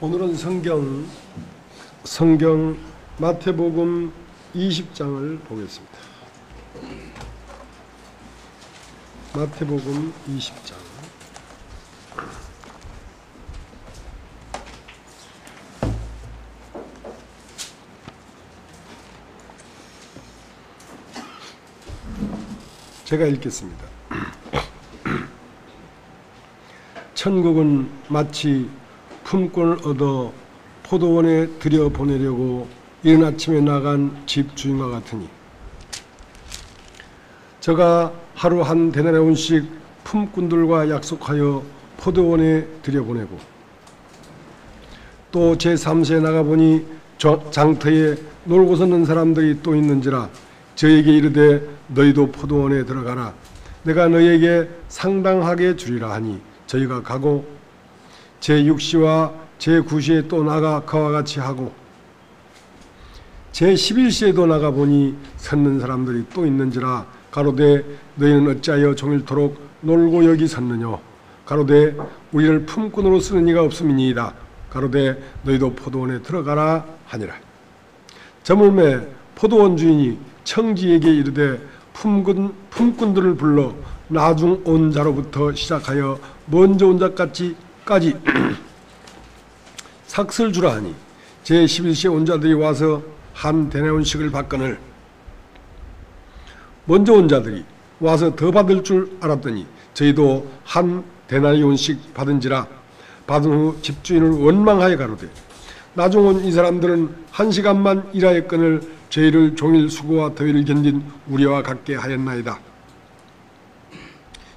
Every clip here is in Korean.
오늘은 성경 마태복음 20장을 보겠습니다. 마태복음 20장. 제가 읽겠습니다. 천국은 마치 품꾼을 얻어 포도원에 들여보내려고 이른 아침에 나간 집주인과 같으니, 저가 하루 한 데나리온씩 품꾼들과 약속하여 포도원에 들여보내고, 또 제3세에 나가보니 장터에 놀고 섰는 사람들이 또 있는지라 저에게 이르되 너희도 포도원에 들어가라. 내가 너희에게 상당하게 주리라 하니 저희가 가고, 제6시와 제9시에 또 나가 그와 같이 하고, 제11시에도 나가보니 섰는 사람들이 또 있는지라 가로되 너희는 어찌하여 종일토록 놀고 여기 섰느뇨. 가로되 우리를 품꾼으로 쓰는 이가 없음이니이다. 가로되 너희도 포도원에 들어가라 하니라. 저물매 포도원 주인이 청지에게 이르되 품꾼들을 불러 나중 온 자로부터 시작하여 먼저 온 자까지 삭슬 주라 하니, 제11시에 온 자들이 와서 한 데나리온씩을 받거늘, 먼저 온 자들이 와서 더 받을 줄 알았더니 저희도 한 데나리온씩 받은지라. 받은 후 집주인을 원망하여 가로되 나중 온 이 사람들은 1시간만 일하였거늘 저희를 종일 수고와 더위를 견딘 우리와 같게 하였나이다.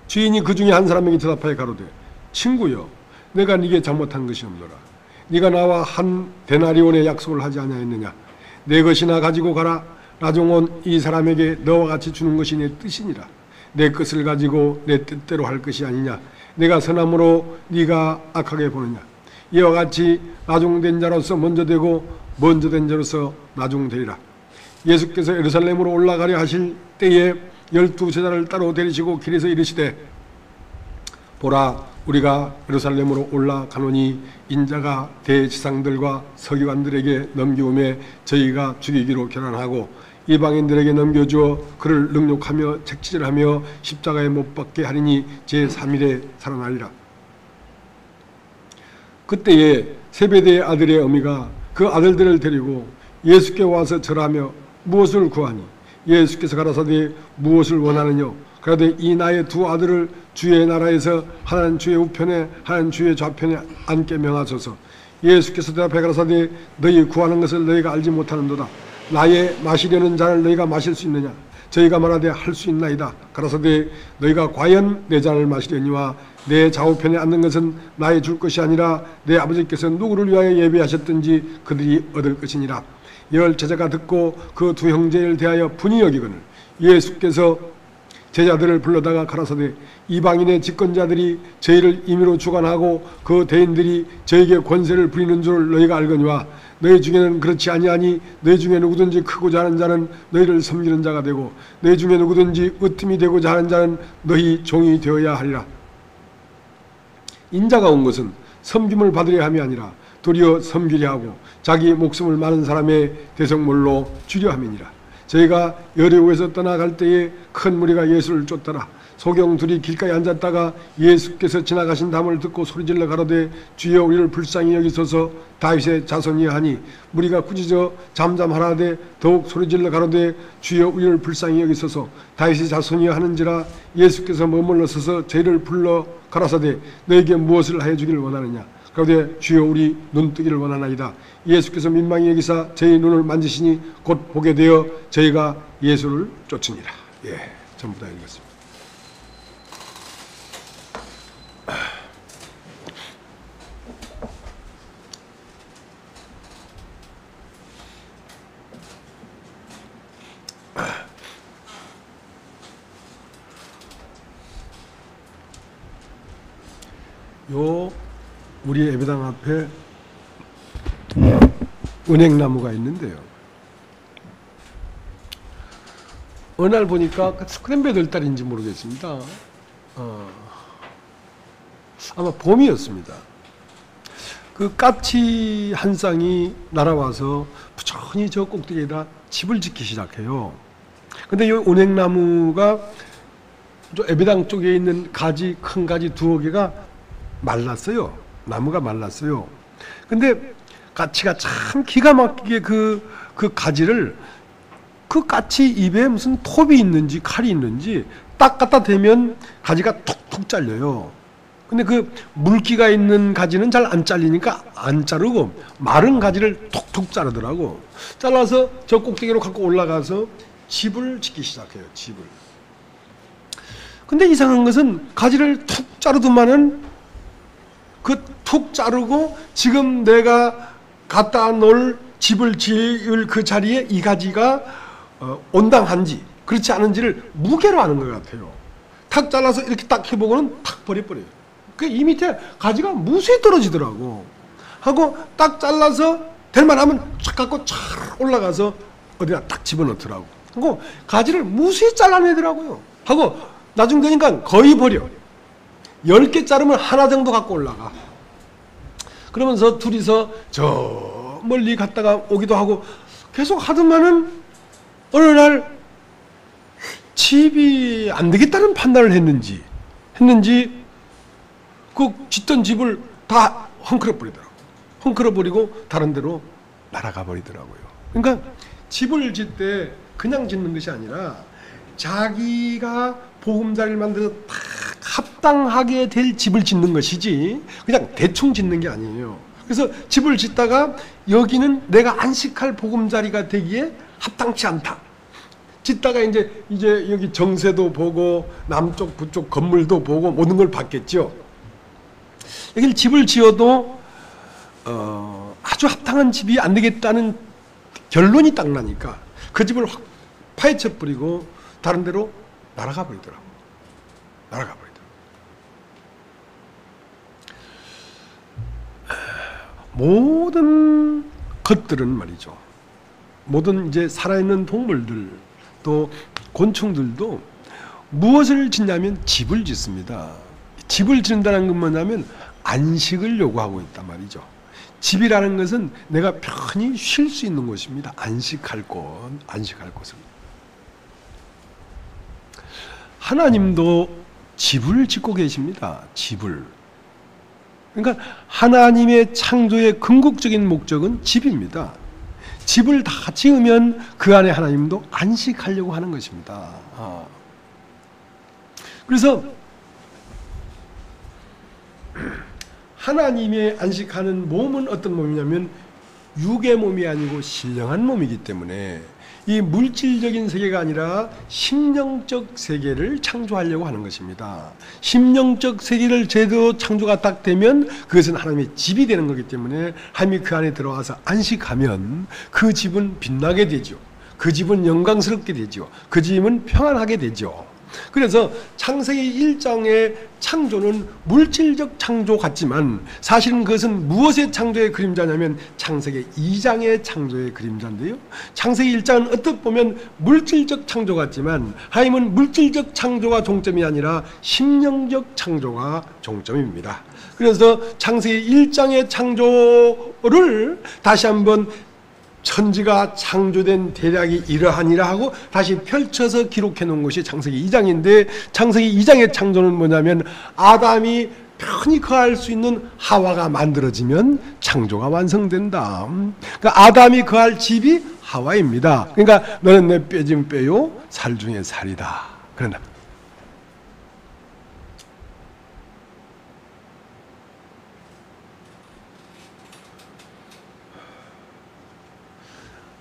주인이 그 중에 한 사람에게 대답하여 가로되 친구여, 내가 네게 잘못한 것이 없노라. 네가 나와 한 데나리온의 약속을 하지 아니하였느냐. 내 것이나 가지고 가라. 나중 온 이 사람에게 너와 같이 주는 것이 내 뜻이니라. 내 것을 가지고 내 뜻대로 할 것이 아니냐. 내가 선함으로 네가 악하게 보느냐. 이와 같이 나중된 자로서 먼저 되고 먼저 된 자로서 나중되리라. 예수께서 예루살렘으로 올라가려 하실 때에 12제자를 따로 데리시고 길에서 이르시되 보라, 우리가 예루살렘으로 올라가노니 인자가 대지상들과 서기관들에게 넘기움에 저희가 죽이기로 결단하고 이방인들에게 넘겨주어 그를 능욕하며 책치질하며 십자가에 못 박게 하리니 제3일에 살아나리라. 그때에 세베대의 아들의 어미가 그 아들들을 데리고 예수께 와서 절하며 무엇을 구하니, 예수께서 가라사대 무엇을 원하느뇨. 그러되 이 나의 두 아들을 주의 나라에서 하나는 주의 우편에 하나는 주의 좌편에 앉게 명하소서. 예수께서 대답해 가라사대 너희 구하는 것을 너희가 알지 못하는도다. 나의 마시려는 잔을 너희가 마실 수 있느냐. 저희가 말하되 할 수 있나이다. 가라사대 너희가 과연 내 잔을 마시려니와 내 좌우편에 앉는 것은 나의 줄 것이 아니라 내 아버지께서 누구를 위하여 예비하셨든지 그들이 얻을 것이니라. 열 제자가 듣고 그 두 형제를 대하여 분이 여기거늘 예수께서 제자들을 불러다가 가라사대 이방인의 집권자들이 저희를 임의로 주관하고 그 대인들이 저에게 권세를 부리는 줄 너희가 알거니와 너희 중에는 그렇지 아니하니 너희 중에 누구든지 크고자 하는 자는 너희를 섬기는 자가 되고 너희 중에 누구든지 으뜸이 되고자 하는 자는 너희 종이 되어야 하리라. 인자가 온 것은 섬김을 받으려 함이 아니라 도리어 섬기려 하고 자기 목숨을 많은 사람의 대성물로 주려 함이니라. 저희가 여리고에서 떠나갈 때에 큰 무리가 예수를 쫓더라. 소경 둘이 길가에 앉았다가 예수께서 지나가신 담을 듣고 소리질러 가로되 주여 우리를 불쌍히 여기소서. 다윗의 자손이여 하니 무리가 꾸짖어 잠잠하라되 더욱 소리질러 가로되 주여 우리를 불쌍히 여기소서. 다윗의 자손이여 하는지라. 예수께서 머물러 서서 저희를 불러 가라사대 너에게 무엇을 하여 주기를 원하느냐. 그러되 주여 우리 눈뜨기를 원하나이다. 예수께서 민망히 여기사 저희 눈을 만지시니 곧 보게 되어 저희가 예수를 쫓으니라. 전부 다 읽었습니다. 우리 예배당 앞에 은행나무가 있는데요. 어느 날 보니까 스크램블 달인지 모르겠습니다. 아마 봄이었습니다. 그 까치 한 쌍이 날아와서 부천히 저 꼭대기에다 집을 짓기 시작해요. 근데 이 온행나무가 저 에베당 쪽에 있는 가지, 큰 가지 두어 개가 말랐어요. 나무가 말랐어요. 근데 까치가 참 기가 막히게 그 가지를, 그 까치 입에 무슨 톱이 있는지 칼이 있는지 딱 갖다 대면 가지가 툭툭 잘려요. 근데 그 물기가 있는 가지는 잘 안 잘리니까 안 자르고 마른 가지를 툭툭 자르더라고. 잘라서 저 꼭대기로 갖고 올라가서 집을 짓기 시작해요. 집을. 근데 이상한 것은 가지를 툭 자르더만은 그 툭 자르고 지금 내가 갖다 놓을 집을 지을 그 자리에 이 가지가 온당한지 그렇지 않은지를 무게로 하는 것 같아요. 탁 잘라서 이렇게 딱 해보고는 탁 버려버려요. 그 이 밑에 가지가 무수히 떨어지더라고. 하고 딱 잘라서 될만하면 쫙 갖고 쫙 올라가서 어디다 딱 집어넣더라고. 하고 가지를 무수히 잘라내더라고요. 하고 나중 되니까 거의 버려. 10개 자르면 하나 정도 갖고 올라가. 그러면서 둘이서 저 멀리 갔다가 오기도 하고 계속 하더만은 어느 날 집이 안 되겠다는 판단을 했는지 그 짓던 집을 다 헝클어 버리더라고요. 헝클어 버리고 다른 데로 날아가 버리더라고요. 그러니까 집을 짓 때 그냥 짓는 것이 아니라 자기가 보금자리를 만들어서 딱 합당하게 될 집을 짓는 것이지 그냥 대충 짓는 게 아니에요. 그래서 집을 짓다가 여기는 내가 안식할 보금자리가 되기에 합당치 않다. 짓다가 이제 여기 정세도 보고 남쪽 북쪽 건물도 보고 모든 걸 봤겠죠. 여기 집을 지어도 아주 합당한 집이 안 되겠다는 결론이 딱 나니까 그 집을 확 파헤쳐 버리고 다른 데로 날아가 버리더라고. 날아가 버리더라고. 모든 것들은 말이죠. 모든 이제 살아있는 동물들 또 곤충들도 무엇을 짓냐면 집을 짓습니다. 집을 짓는다는 건 뭐냐면 안식을 요구하고 있단 말이죠. 집이라는 것은 내가 편히 쉴 수 있는 곳입니다. 안식할 곳은. 하나님도 집을 짓고 계십니다. 집을. 그러니까 하나님의 창조의 궁극적인 목적은 집입니다. 집을 다 지으면 그 안에 하나님도 안식하려고 하는 것입니다. 그래서 하나님의 안식하는 몸은 어떤 몸이냐면 육의 몸이 아니고 신령한 몸이기 때문에 이 물질적인 세계가 아니라 심령적 세계를 창조하려고 하는 것입니다. 심령적 세계를 제대로 창조가 딱 되면 그것은 하나님의 집이 되는 거기 때문에 하나님이 그 안에 들어와서 안식하면 그 집은 빛나게 되죠. 그 집은 영광스럽게 되죠. 그 집은 평안하게 되죠. 그래서 창세기 1장의 창조는 물질적 창조 같지만 사실은 그것은 무엇의 창조의 그림자냐면 창세기 2장의 창조의 그림자인데요. 창세기 1장은 어떻게 보면 물질적 창조 같지만 하나님은 물질적 창조가 종점이 아니라 심령적 창조가 종점입니다. 그래서 창세기 1장의 창조를 다시 한번 천지가 창조된 대략이 이러하니라 하고 다시 펼쳐서 기록해 놓은 것이 창세기 2장인데 창세기 2장의 창조는 뭐냐면 아담이 편히 거할 수 있는 하와가 만들어지면 창조가 완성된다. 그러니까 아담이 거할 집이 하와입니다. 그러니까 너는 내 뼈 중 뼈요 살 중에 살이다. 그런다.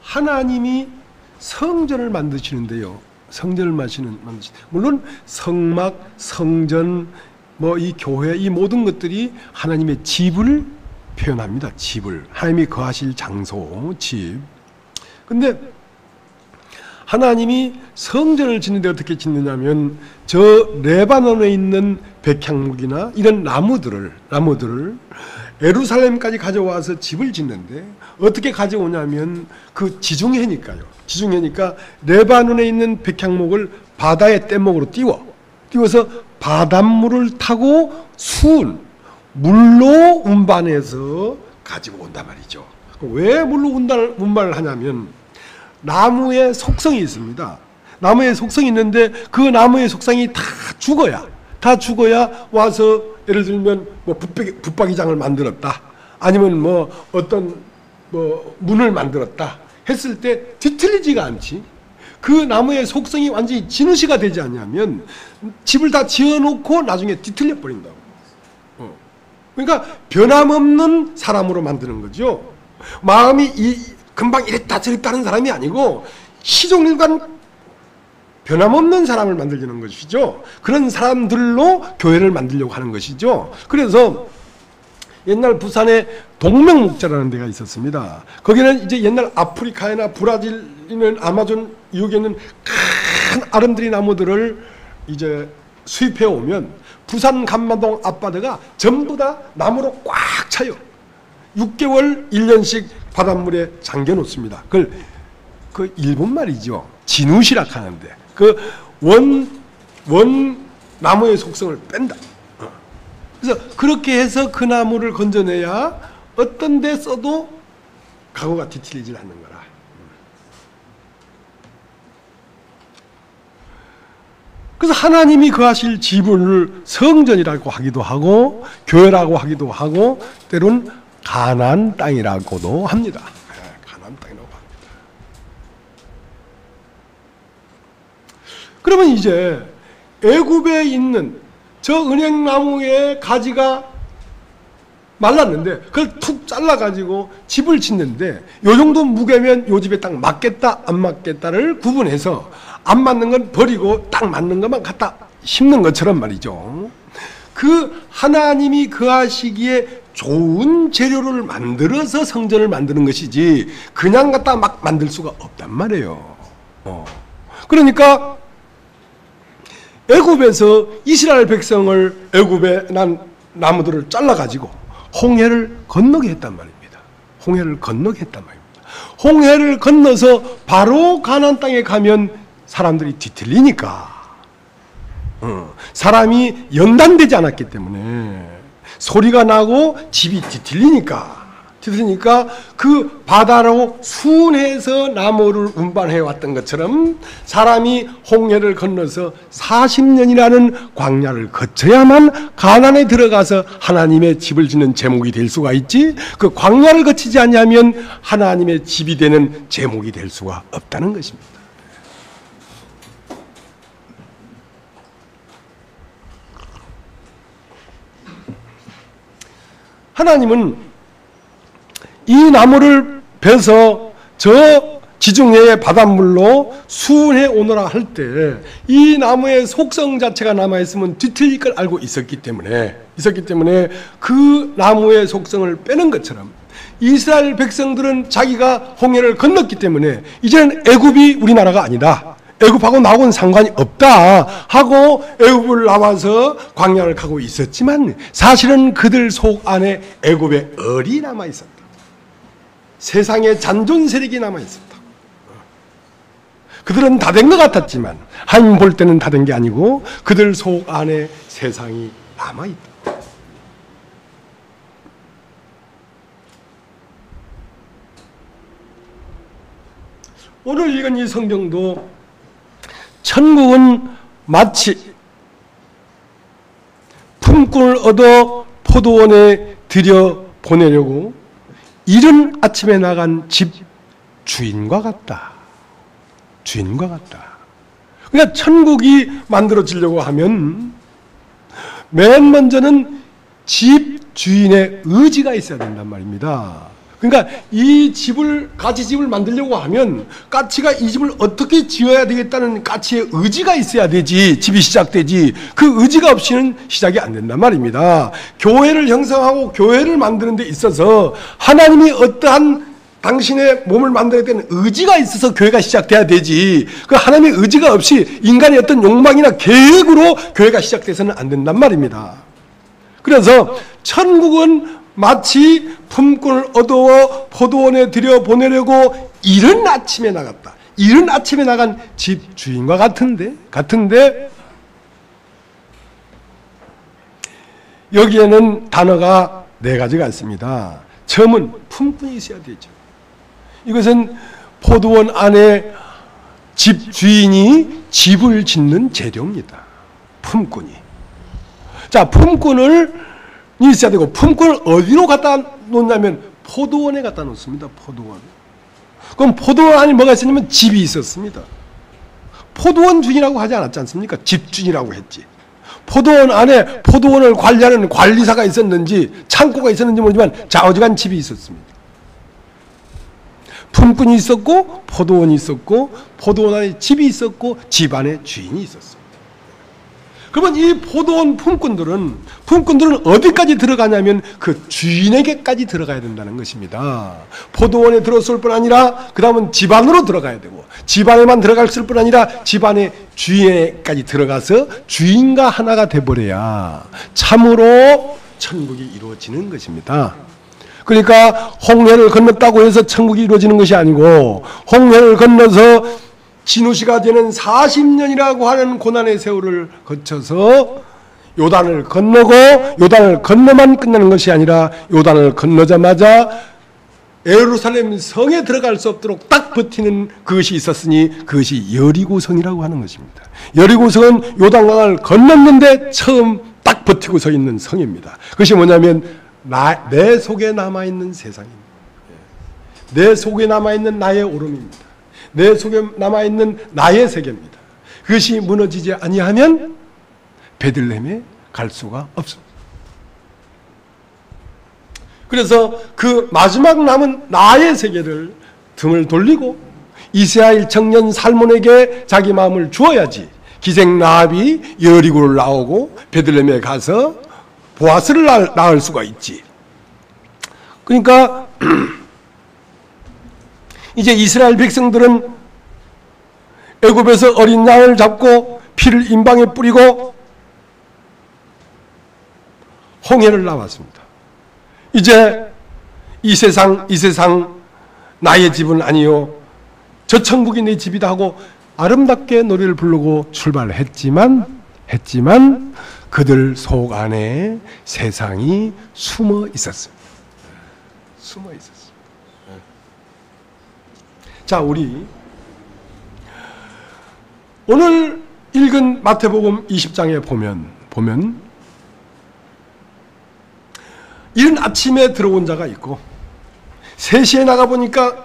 하나님이 성전을 만드시는데요. 성전을 물론 성막, 성전, 이 교회, 이 모든 것들이 하나님의 집을 표현합니다. 집을. 하나님이 거하실 장소, 집. 근데 하나님이 성전을 짓는데 어떻게 짓느냐면 저 레바논에 있는 백향목이나 이런 나무들을 예루살렘까지 가져와서 집을 짓는데 어떻게 가져오냐면 그 지중해니까요. 지중해니까 레바논에 있는 백향목을 바다의 뗏목으로 띄워서 바닷물을 타고 수은 물로 운반해서 가지고 온단 말이죠. 왜 물로 운반을 하냐면 나무의 속성이 있습니다. 나무의 속성이 있는데 그 나무의 속성이 다 죽어야 와서 예를 들면 뭐 붙박이장을 만들었다, 아니면 뭐 어떤 뭐 문을 만들었다 했을 때 뒤틀리지가 않지. 그 나무의 속성이 완전히 진우시가 되지 않냐면 집을 다 지어놓고 나중에 뒤틀려 버린다고. 그러니까 변함없는 사람으로 만드는 거죠. 마음이 금방 이랬다 저랬다 하는 사람이 아니고 시종일관 변함없는 사람을 만들려는 것이죠. 그런 사람들로 교회를 만들려고 하는 것이죠. 그래서 옛날 부산에 동명목자라는 데가 있었습니다. 거기는 이제 옛날 아프리카나 브라질 있는 아마존 이역에 있는 큰 아름드리 나무들을 이제 수입해 오면 부산 감마동 앞바다가 전부 다 나무로 꽉 차요. 6개월 1년씩 바닷물에 잠겨 놓습니다. 그걸 그 일본 말이죠. 진우시라 하는데 그 원 나무의 속성을 뺀다. 그래서 그렇게 해서 그 나무를 건져내야 어떤 데 써도 가구가 뒤틀리질 않는 거라. 그래서 하나님이 거하실 집을 성전이라고 하기도 하고 교회라고 하기도 하고 때론 가나안 땅이라고도 합니다. 가나안 땅이라고 합니다. 그러면 이제 애굽에 있는 저 은행나무의 가지가 말랐는데 그걸 툭 잘라가지고 집을 짓는데 요 정도 무게면 요 집에 딱 맞겠다 안 맞겠다를 구분해서 안 맞는 건 버리고 딱 맞는 것만 갖다 심는 것처럼 말이죠. 그 하나님이 거하시기에 좋은 재료를 만들어서 성전을 만드는 것이지 그냥 갖다 막 만들 수가 없단 말이에요. 그러니까 애굽에서 이스라엘 백성을 애굽에 난 나무들을 잘라가지고 홍해를 건너게 했단 말입니다. 홍해를 건너게 했단 말입니다. 홍해를 건너서 바로 가나안 땅에 가면 사람들이 뒤틀리니까 사람이 연단되지 않았기 때문에 소리가 나고 집이 뒤틀리니까 그 바다로 순해서 나무를 운반해 왔던 것처럼 사람이 홍해를 건너서 40년이라는 광야를 거쳐야만 가나안에 들어가서 하나님의 집을 짓는 제목이 될 수가 있지, 그 광야를 거치지 않으면 하나님의 집이 되는 제목이 될 수가 없다는 것입니다. 하나님은 이 나무를 베서 저 지중해의 바닷물로 수운해 오너라 할 때 이 나무의 속성 자체가 남아있으면 뒤틀릴 걸 알고 있었기 때문에 그 나무의 속성을 빼는 것처럼 이스라엘 백성들은 자기가 홍해를 건넜기 때문에 이제는 애굽이 우리나라가 아니다, 애굽하고 나하고는 상관이 없다 하고 애굽을 나와서 광야를 가고 있었지만 사실은 그들 속 안에 애굽의 얼이 남아있었다. 세상에 잔존 세력이 남아있었다. 그들은 다 된 것 같았지만 하나님 볼 때는 다 된 게 아니고 그들 속 안에 세상이 남아있다. 오늘 읽은 이 성경도 천국은 마치 품꾼을 얻어 포도원에 들여 보내려고 이른 아침에 나간 집 주인과 같다. 그러니까 천국이 만들어지려고 하면 맨 먼저는 집 주인의 의지가 있어야 된단 말입니다. 그러니까 이 집을, 가치집을 만들려고 하면 가치가 이 집을 어떻게 지어야 되겠다는 가치의 의지가 있어야 되지 집이 시작되지, 그 의지가 없이는 시작이 안 된단 말입니다. 교회를 형성하고 교회를 만드는 데 있어서 하나님이 어떠한 당신의 몸을 만들어야 되는 의지가 있어서 교회가 시작돼야 되지, 그 하나님의 의지가 없이 인간의 어떤 욕망이나 계획으로 교회가 시작돼서는 안 된단 말입니다. 그래서 천국은 마치 품꾼을 얻어 포도원에 들여 보내려고 이른 아침에 나갔다. 이른 아침에 나간 집 주인과 같은데 여기에는 단어가 4가지가 있습니다. 처음은 품꾼이 있어야 되죠. 이것은 포도원 안에 집 주인이 집을 짓는 재료입니다. 품꾼이. 자, 품꾼을 있어야 되고, 품꾼을 어디로 갖다 놓냐면 포도원에 갖다 놓습니다. 포도원. 그럼 포도원 안에 뭐가 있었냐면 집이 있었습니다. 포도원 주인이라고 하지 않았지 않습니까? 집주인이라고 했지. 포도원 안에 포도원을 관리하는 관리사가 있었는지 창고가 있었는지 모르지만 좌우지간 집이 있었습니다. 품꾼이 있었고 포도원이 있었고 포도원 안에 집이 있었고 집 안에 주인이 있었습니다. 그러면 이 포도원 품꾼들은 어디까지 들어가냐면 그 주인에게까지 들어가야 된다는 것입니다. 포도원에 들어설 뿐 아니라 그 다음은 집 안으로 들어가야 되고 집 안에만 들어갔을 뿐 아니라 집 안에 주인에게까지 들어가서 주인과 하나가 돼버려야 참으로 천국이 이루어지는 것입니다. 그러니까 홍해를 건넜다고 해서 천국이 이루어지는 것이 아니고 홍해를 건너서 진우시가 되는 40년이라고 하는 고난의 세월을 거쳐서 요단을 건너고 요단을 건너만 끝나는 것이 아니라 요단을 건너자마자 예루살렘 성에 들어갈 수 없도록 딱 버티는 그것이 있었으니 그것이 여리고성이라고 하는 것입니다. 여리고성은 요단강을 건넜는데 처음 딱 버티고 서 있는 성입니다. 그것이 뭐냐면 내 속에 남아있는 세상입니다. 내 속에 남아있는 나의 오름입니다. 내 속에 남아있는 나의 세계입니다. 그것이 무너지지 아니하면 베들레헴에 갈 수가 없습니다. 그래서 그 마지막 남은 나의 세계를 등을 돌리고 이스라엘 청년 살몬에게 자기 마음을 주어야지 기생 라합이 여리고를 나오고 베들레헴에 가서 보아스를 낳을 수가 있지. 그러니까 이제 이스라엘 백성들은 애굽에서 어린 양을 잡고 피를 임방에 뿌리고 홍해를 나왔습니다. 이제 이 세상 나의 집은 아니요 저 천국이 내 집이다 하고 아름답게 노래를 부르고 출발했지만 그들 속 안에 세상이 숨어 있었습니다. 숨어 있었습니다. 자, 우리 오늘 읽은 마태복음 20장에 보면 이른 아침에 들어온 자가 있고 3시에 나가보니까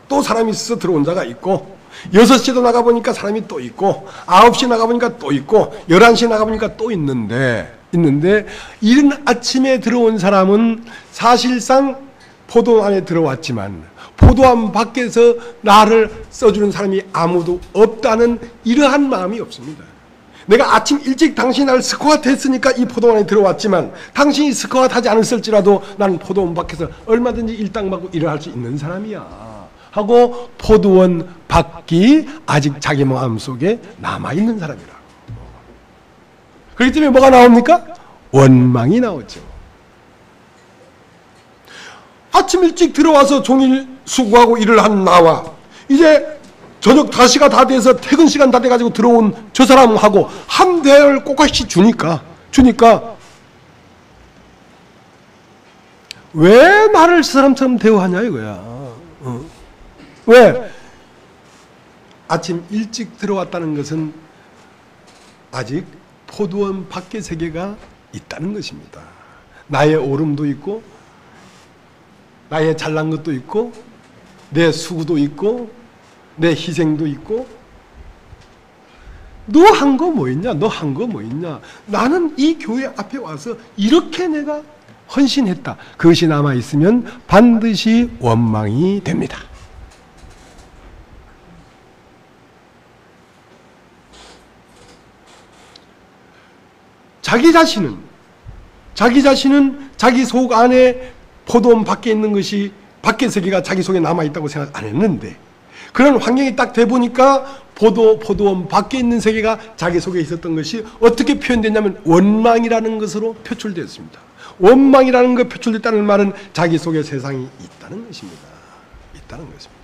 또 사람이 있어서 들어온 자가 있고 6시에도 나가보니까 사람이 또 있고 9시에 나가보니까 또 있고 11시에 나가보니까 또 있는데 이른 아침에 들어온 사람은 사실상 포도 안에 들어왔지만 포도원 밖에서 나를 써주는 사람이 아무도 없다는 이러한 마음이 없습니다. 내가 아침 일찍 당신이 나를 스쿼트 했으니까 이 포도원에 들어왔지만 당신이 스쿼트 하지 않았을지라도 나는 포도원 밖에서 얼마든지 일당받고 일을 할 수 있는 사람이야 하고 포도원 밖이 아직 자기 마음속에 남아있는 사람이라. 그렇기 때문에 뭐가 나옵니까? 원망이 나오죠. 아침 일찍 들어와서 종일 수고하고 일을 한 나와 이제 저녁 5시가 다 돼서 퇴근 시간 다 돼가지고 들어온 저 사람하고 한 대를 꼬같이 주니까 왜 나를 저 사람처럼 대우하냐 이거야. 왜? 아침 일찍 들어왔다는 것은 아직 포도원 밖의 세계가 있다는 것입니다. 나의 오름도 있고 나의 잘난 것도 있고 내 수고도 있고 내 희생도 있고 너 한 거 뭐 있냐? 너 한 거 뭐 있냐? 나는 이 교회 앞에 와서 이렇게 내가 헌신했다. 그것이 남아있으면 반드시 원망이 됩니다. 자기 자신은 자기 속 안에 포도원 밖에 있는 것이 밖의 세계가 자기 속에 남아있다고 생각 안 했는데 그런 환경이 딱 돼보니까 포도원 밖에 있는 세계가 자기 속에 있었던 것이 어떻게 표현됐냐면 원망이라는 것으로 표출되었습니다. 원망이라는 것 표출됐다는 말은 자기 속에 세상이 있다는 것입니다. 있다는 것입니다.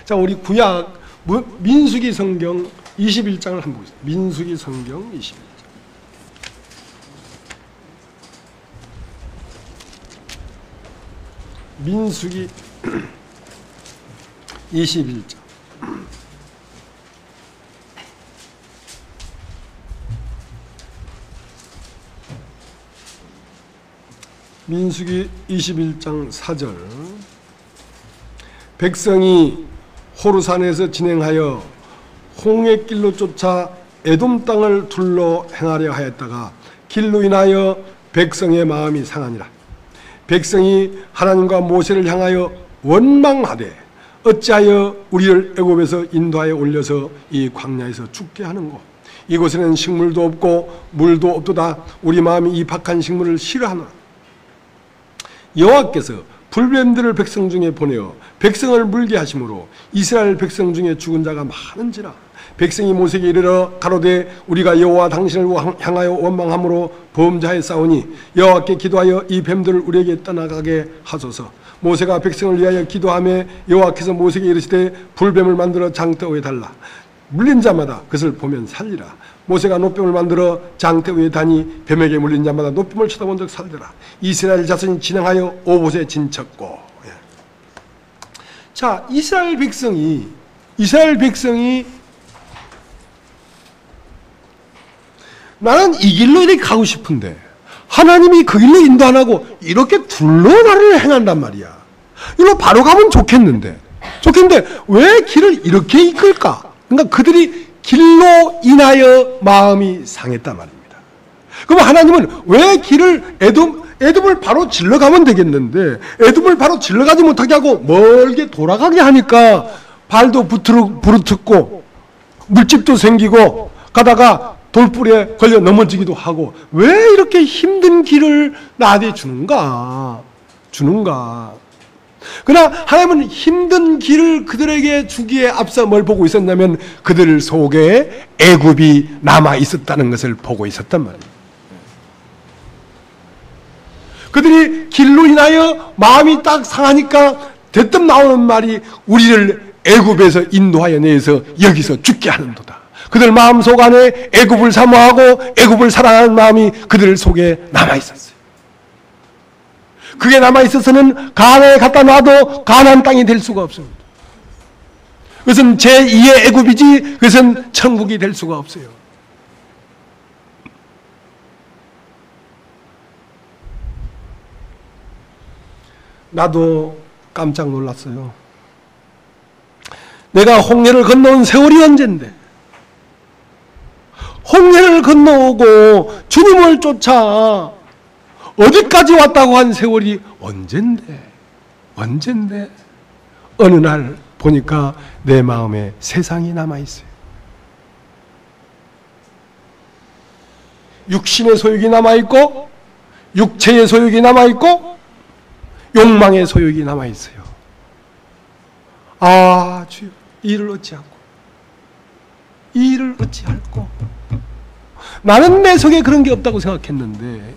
자, 우리 구약 민수기 성경 21장을 한번 보겠습니다. 민수기 성경 21장. 민수기 21장. 민수기 21장 4절. 백성이 호르산에서 진행하여 홍해길로 쫓아 에돔 땅을 둘러 행하려 하였다가 길로 인하여 백성의 마음이 상하니라. 백성이 하나님과 모세를 향하여 원망하되 어찌하여 우리를 애굽에서 인도하여 올려서 이 광야에서 죽게 하는고. 이곳에는 식물도 없고 물도 없도다. 우리 마음이 이 박한 식물을 싫어하노라. 여호와께서 불뱀들을 백성 중에 보내어 백성을 물게 하심으로 이스라엘 백성 중에 죽은 자가 많은지라. 백성이 모세에게 이르러 가로되 우리가 여호와 당신을 향하여 원망함으로 범죄하였사오니 여호와께 기도하여 이 뱀들을 우리에게 떠나가게 하소서. 모세가 백성을 위하여 기도하며 여호와께서 모세에게 이르시되 불뱀을 만들어 장대 위에 달라. 물린 자마다 그것을 보면 살리라. 모세가 노뱀을 만들어 장대 위에 다니 뱀에게 물린 자마다 노뱀을 쳐다본 적 살리라. 이스라엘 자손이 진행하여 오봇에 진쳤고. 자, 이스라엘 백성이 나는 이 길로 이렇게 가고 싶은데 하나님이 그 길로 인도 안 하고 이렇게 둘러 나를 행한단 말이야. 이리로 바로 가면 좋겠는데 왜 길을 이렇게 이끌까? 그러니까 그들이 길로 인하여 마음이 상했단 말입니다. 그럼 하나님은 왜 길을 에돔을 바로 질러가면 되겠는데 에돔을 바로 질러가지 못하게 하고 멀게 돌아가게 하니까 발도 부르트고 물집도 생기고 가다가 돌불에 걸려 넘어지기도 하고 왜 이렇게 힘든 길을 나한테 주는가? 그러나 하나님은 힘든 길을 그들에게 주기에 앞서 뭘 보고 있었냐면 그들 속에 애굽이 남아 있었다는 것을 보고 있었단 말이에요. 그들이 길로 인하여 마음이 딱 상하니까 대뜸 나오는 말이 우리를 애굽에서 인도하여 내서 여기서 죽게 하는도다. 그들 마음속 안에 애굽을 사모하고 애굽을 사랑하는 마음이 그들 속에 남아 있었어요. 그게 남아 있어서는 가나안에 갖다 놔도 가나안 땅이 될 수가 없습니다. 그것은 제2의 애굽이지 그것은 천국이 될 수가 없어요. 나도 깜짝 놀랐어요. 내가 홍해를 건너온 세월이 언젠데 홍해를 건너오고 주님을 쫓아 어디까지 왔다고 한 세월이 언젠데 어느 날 보니까 내 마음에 세상이 남아있어요. 육신의 소욕이 남아있고 육체의 소욕이 남아있고 욕망의 소욕이 남아있어요. 아 주여 이를 어찌할꼬 나는 내 속에 그런 게 없다고 생각했는데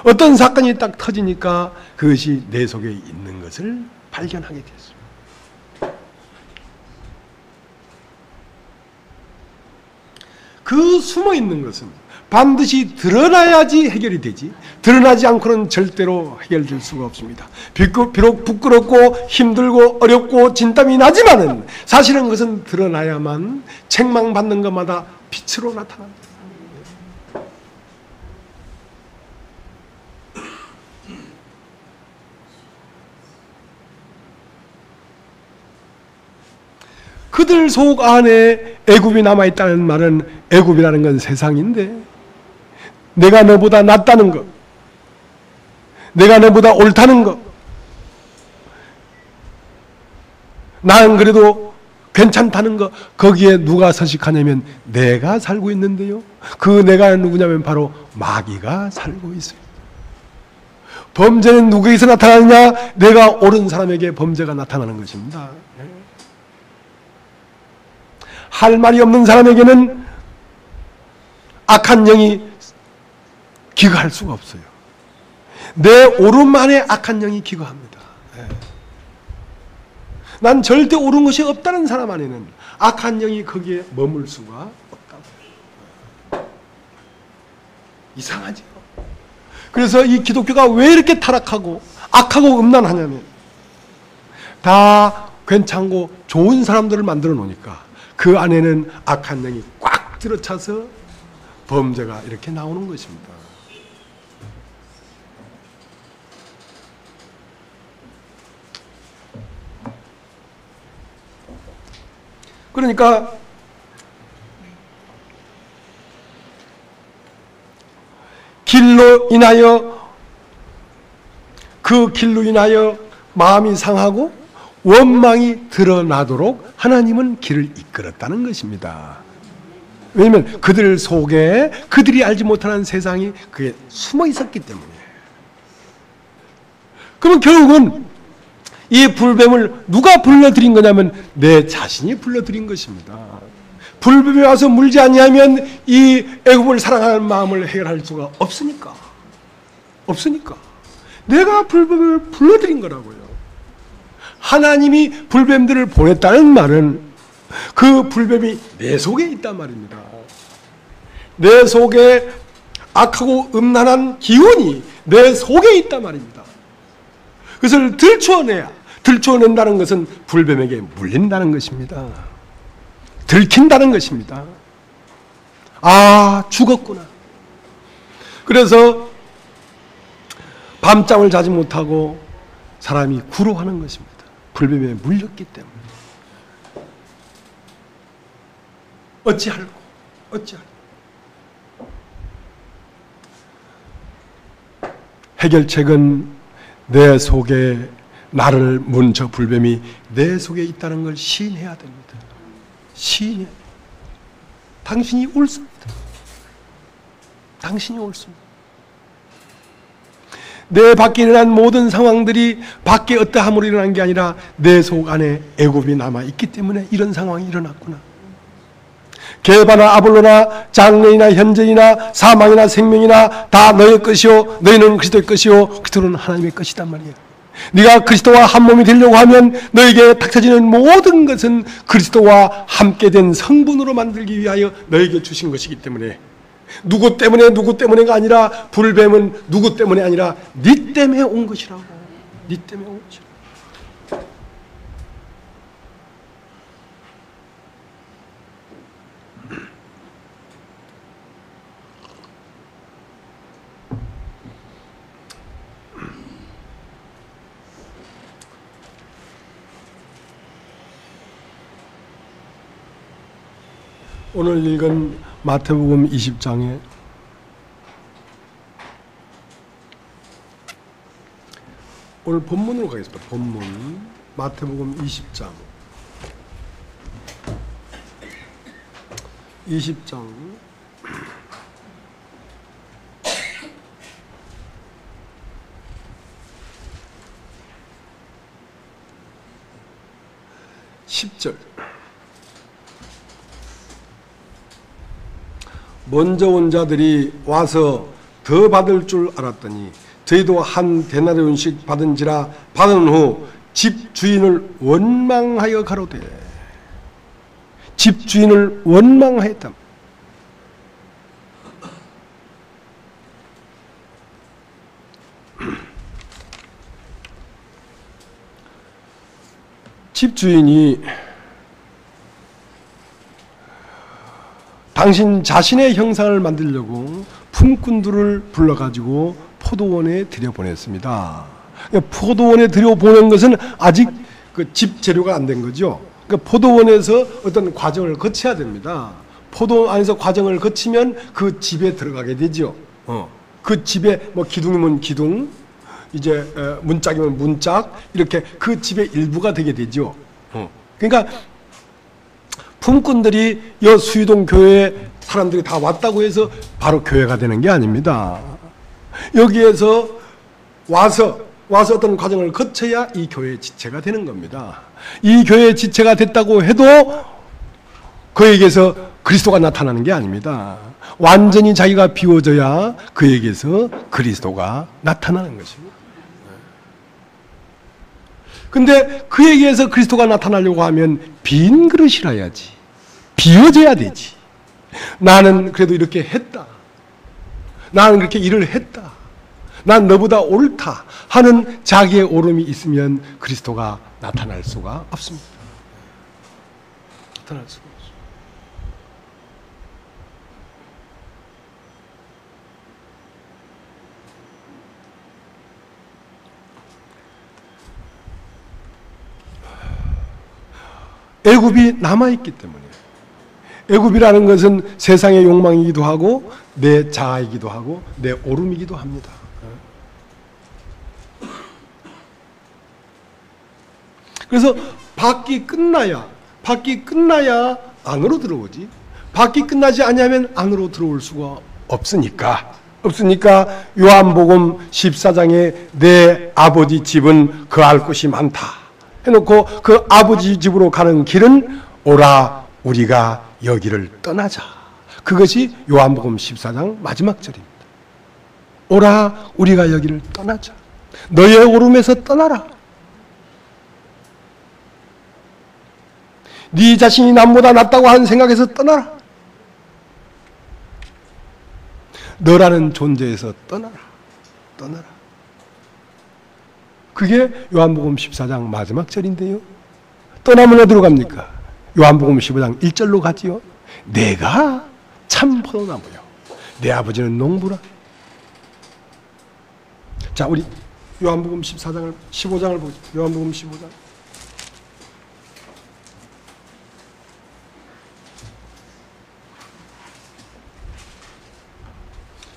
어떤 사건이 딱 터지니까 그것이 내 속에 있는 것을 발견하게 됐습니다. 그 숨어있는 것은 반드시 드러나야지 해결이 되지 드러나지 않고는 절대로 해결될 수가 없습니다. 비록 부끄럽고 힘들고 어렵고 진땀이 나지만은 사실은 그것은 드러나야만 책망받는 것마다 빛으로 나타납니다. 그들 속 안에 애굽이 남아있다는 말은 애굽이라는 건 세상인데 내가 너보다 낫다는 것, 내가 너보다 옳다는 것, 나는 그래도 괜찮다는 것, 거기에 누가 서식하냐면 내가 살고 있는데요. 그 내가 누구냐면 바로 마귀가 살고 있어요. 범죄는 누구에게서 나타나느냐? 내가 옳은 사람에게 범죄가 나타나는 것입니다. 할 말이 없는 사람에게는 악한 영이 기거할 수가 없어요. 내 옳음 안에 악한 영이 기거합니다. 난 절대 옳은 것이 없다는 사람 안에는 악한 영이 거기에 머물 수가 없다고. 이상하죠. 그래서 이 기독교가 왜 이렇게 타락하고 악하고 음란하냐면 다 괜찮고 좋은 사람들을 만들어 놓으니까 그 안에는 악한 영이 꽉 들어차서 범죄가 이렇게 나오는 것입니다. 그러니까 길로 인하여 그 길로 인하여 마음이 상하고 원망이 드러나도록 하나님은 길을 이끌었다는 것입니다. 왜냐하면 그들 속에 그들이 알지 못하는 세상이 그게 숨어 있었기 때문에. 그럼 결국은 이 불뱀을 누가 불러들인 거냐면 내 자신이 불러들인 것입니다. 불뱀이 와서 물지 아니하면 이 애굽을 사랑하는 마음을 해결할 수가 없으니까. 내가 불뱀을 불러들인 거라고요. 하나님이 불뱀들을 보냈다는 말은 그 불뱀이 내 속에 있단 말입니다. 내 속에 악하고 음란한 기운이 내 속에 있단 말입니다. 그것을 들추어낸다는 것은 불뱀에게 물린다는 것입니다. 들킨다는 것입니다. 아, 죽었구나. 그래서 밤잠을 자지 못하고 사람이 구로하는 것입니다. 불뱀에 물렸기 때문에. 어찌할꼬. 해결책은 내 속에 나를 문 저 불뱀이 내 속에 있다는 걸 시인해야 됩니다. 시인해. 당신이 옳습니다. 내 밖에 일어난 모든 상황들이 밖에 어떠함으로 일어난 게 아니라 내 속 안에 애굽이 남아있기 때문에 이런 상황이 일어났구나. 게바나 아볼로나 장래이나 현재이나 사망이나 생명이나 다 너의 것이요 너희는 그리스도의 것이요 그리스도는 하나님의 것이단 말이야. 네가 그리스도와 한 몸이 되려고 하면 너에게 닥쳐지는 모든 것은 그리스도와 함께 된 성분으로 만들기 위하여 너에게 주신 것이기 때문에 누구 때문에가 아니라 불뱀은 누구 때문에 아니라 네 때문에 온 것이라고. 네 때문에 온 것이라고. 오늘 읽은 마태복음 20장에 오늘 본문으로 가겠습니다. 본문 마태복음 20장 10절 먼저 온 자들이 와서 더 받을 줄 알았더니 저희도 한 데나리온씩 받은지라 받은 후 집주인을 원망하여 가로되. 집주인을 원망하였다. 집주인이 당신 자신의 형상을 만들려고 품꾼들을 불러가지고 포도원에 들여보냈습니다. 포도원에 들여보낸 것은 아직 그 집 재료가 안 된 거죠. 그러니까 포도원에서 어떤 과정을 거쳐야 됩니다. 포도 안에서 과정을 거치면 그 집에 들어가게 되죠. 그 집에 뭐 기둥이면 기둥, 이제 문짝이면 문짝, 이렇게 그 집의 일부가 되게 되죠. 그러니까 품꾼들이 여 수유동 교회에 사람들이 다 왔다고 해서 바로 교회가 되는 게 아닙니다. 여기에서 와서 어떤 과정을 거쳐야 이 교회의 지체가 되는 겁니다. 이 교회의 지체가 됐다고 해도 그에게서 그리스도가 나타나는 게 아닙니다. 완전히 자기가 비워져야 그에게서 그리스도가 나타나는 것입니다. 근데 그에게서 그리스도가 나타나려고 하면 빈 그릇이라야지. 비워져야 되지. 나는 그래도 이렇게 했다. 나는 그렇게 일을 했다. 난 너보다 옳다 하는 자기의 옳음이 있으면 그리스도가 나타날 수가 없습니다. 나타날 수가 없습니다. 애굽이 남아있기 때문에, 애굽이라는 것은 세상의 욕망이기도 하고 내 자아이기도 하고 내 옳음이기도 합니다. 그래서 밖이 끝나야 안으로 들어오지, 밖이 끝나지 않으면 안으로 들어올 수가 없으니까 요한복음 14장에 내 아버지 집은 거할 곳이 많다 해놓고 그 아버지 집으로 가는 길은 오라 우리가 여기를 떠나자. 그것이 요한복음 14장 마지막 절입니다. 오라 우리가 여기를 떠나자. 너의 오름에서 떠나라. 네 자신이 남보다 낫다고 하는 생각에서 떠나라. 너라는 존재에서 떠나라. 그게 요한복음 14장 마지막 절인데요. 떠나면 어디로 갑니까? 요한복음 15장 1절로 가지요. 내가 참 포도나무요, 내 아버지는 농부라. 자, 우리 요한복음 15장을 보죠. 요한복음 15장.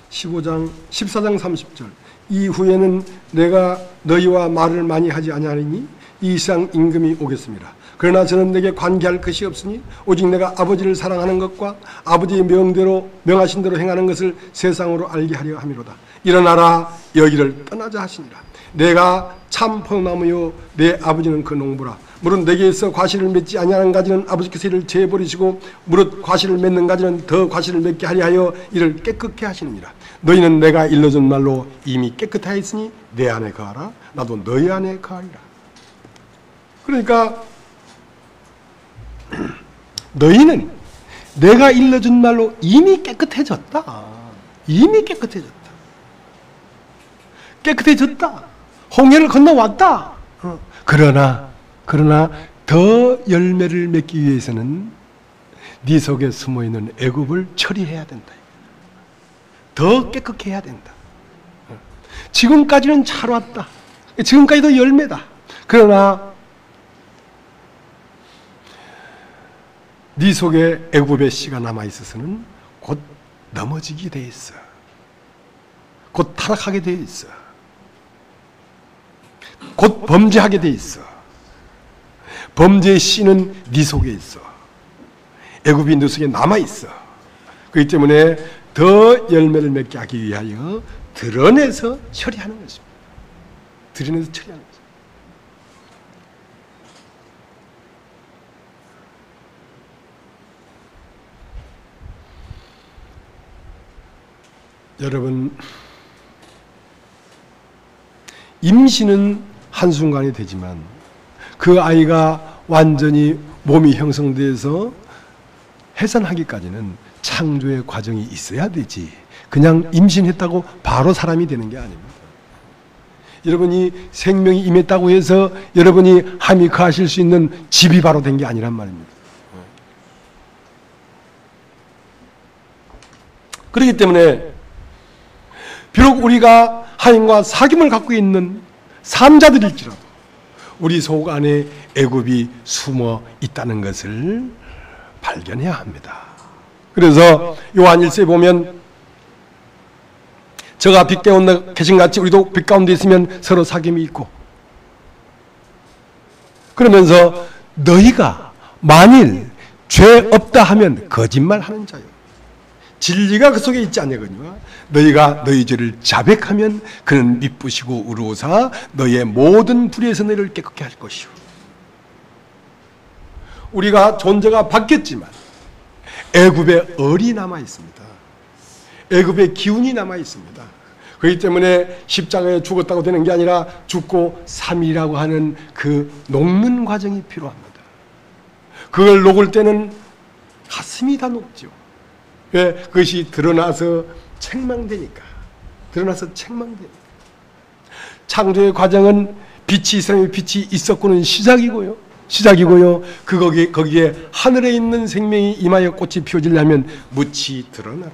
(15장) 14장 30절. 이후에는 내가 너희와 말을 많이 하지 아니하리니 이 세상 임금이 오겠습니다. 그러나 저는 내게 관계할 것이 없으니 오직 내가 아버지를 사랑하는 것과 아버지의 명하신 대로 행하는 것을 세상으로 알게 하려 함이로다. 일어나라 여기를 떠나자 하시니라. 내가 참 포도나무요 내 아버지는 그 농부라. 무릇 내게서 과실을 맺지 아니하는 가지는 아버지께서 이를 제버리시고 무릇 과실을 맺는 가지는 더 과실을 맺게 하려 하여 이를 깨끗게 하시느니라. 너희는 내가 일러준 말로 이미 깨끗하였으니 내 안에 거하라. 나도 너희 안에 거하리라. 그러니까 너희는 내가 일러준 말로 이미 깨끗해졌다. 깨끗해졌다. 홍해를 건너왔다. 그러나 더 열매를 맺기 위해서는 네 속에 숨어있는 애굽을 처리해야 된다. 더 깨끗게 해야 된다. 지금까지는 잘 왔다. 지금까지도 열매다. 그러나 네 속에 애굽의 씨가 남아있어서는 곧 넘어지게 돼 있어. 곧 타락하게 돼 있어. 곧 범죄하게 돼 있어. 범죄의 씨는 네 속에 있어. 애굽이 네 속에 남아있어. 그렇기 때문에 더 열매를 맺게 하기 위하여 드러내서 처리하는 것입니다. 드러내서 처리하는 것입니다. 여러분, 임신은 한순간이 되지만 그 아이가 완전히 몸이 형성돼서 해산하기까지는 창조의 과정이 있어야 되지, 그냥 임신했다고 바로 사람이 되는 게 아닙니다. 여러분이 생명이 임했다고 해서 여러분이 함이 거하실 수 있는 집이 바로 된 게 아니란 말입니다. 그렇기 때문에 비록 우리가 하인과 사귐을 갖고 있는 삶자들일지라도 우리 속 안에 애굽이 숨어 있다는 것을 발견해야 합니다. 그래서 요한 1서에 보면 저가 빛 가운데 계신 같이 우리도 빛 가운데 있으면 서로 사귐이 있고, 그러면서 너희가 만일 죄 없다 하면 거짓말하는 자요, 진리가 그 속에 있지 않냐거니와 너희가 너희 죄를 자백하면 그는 미쁘시고 의로우사 너희의 모든 불의에서 너희를 깨끗게 할 것이요. 우리가 존재가 바뀌었지만 애굽의 얼이 남아 있습니다. 애굽의 기운이 남아 있습니다. 그렇기 때문에 십자가에 죽었다고 되는 게 아니라 죽고 3일이라고 하는 그 녹는 과정이 필요합니다. 그걸 녹을 때는 가슴이 다 녹죠. 왜? 그것이 드러나서 책망되니까. 창조의 과정은 빛이 있으면 빛이 있었고는 시작이고요. 거기에 하늘에 있는 생명이 임하여 꽃이 피어지려면 묻이 드러나라.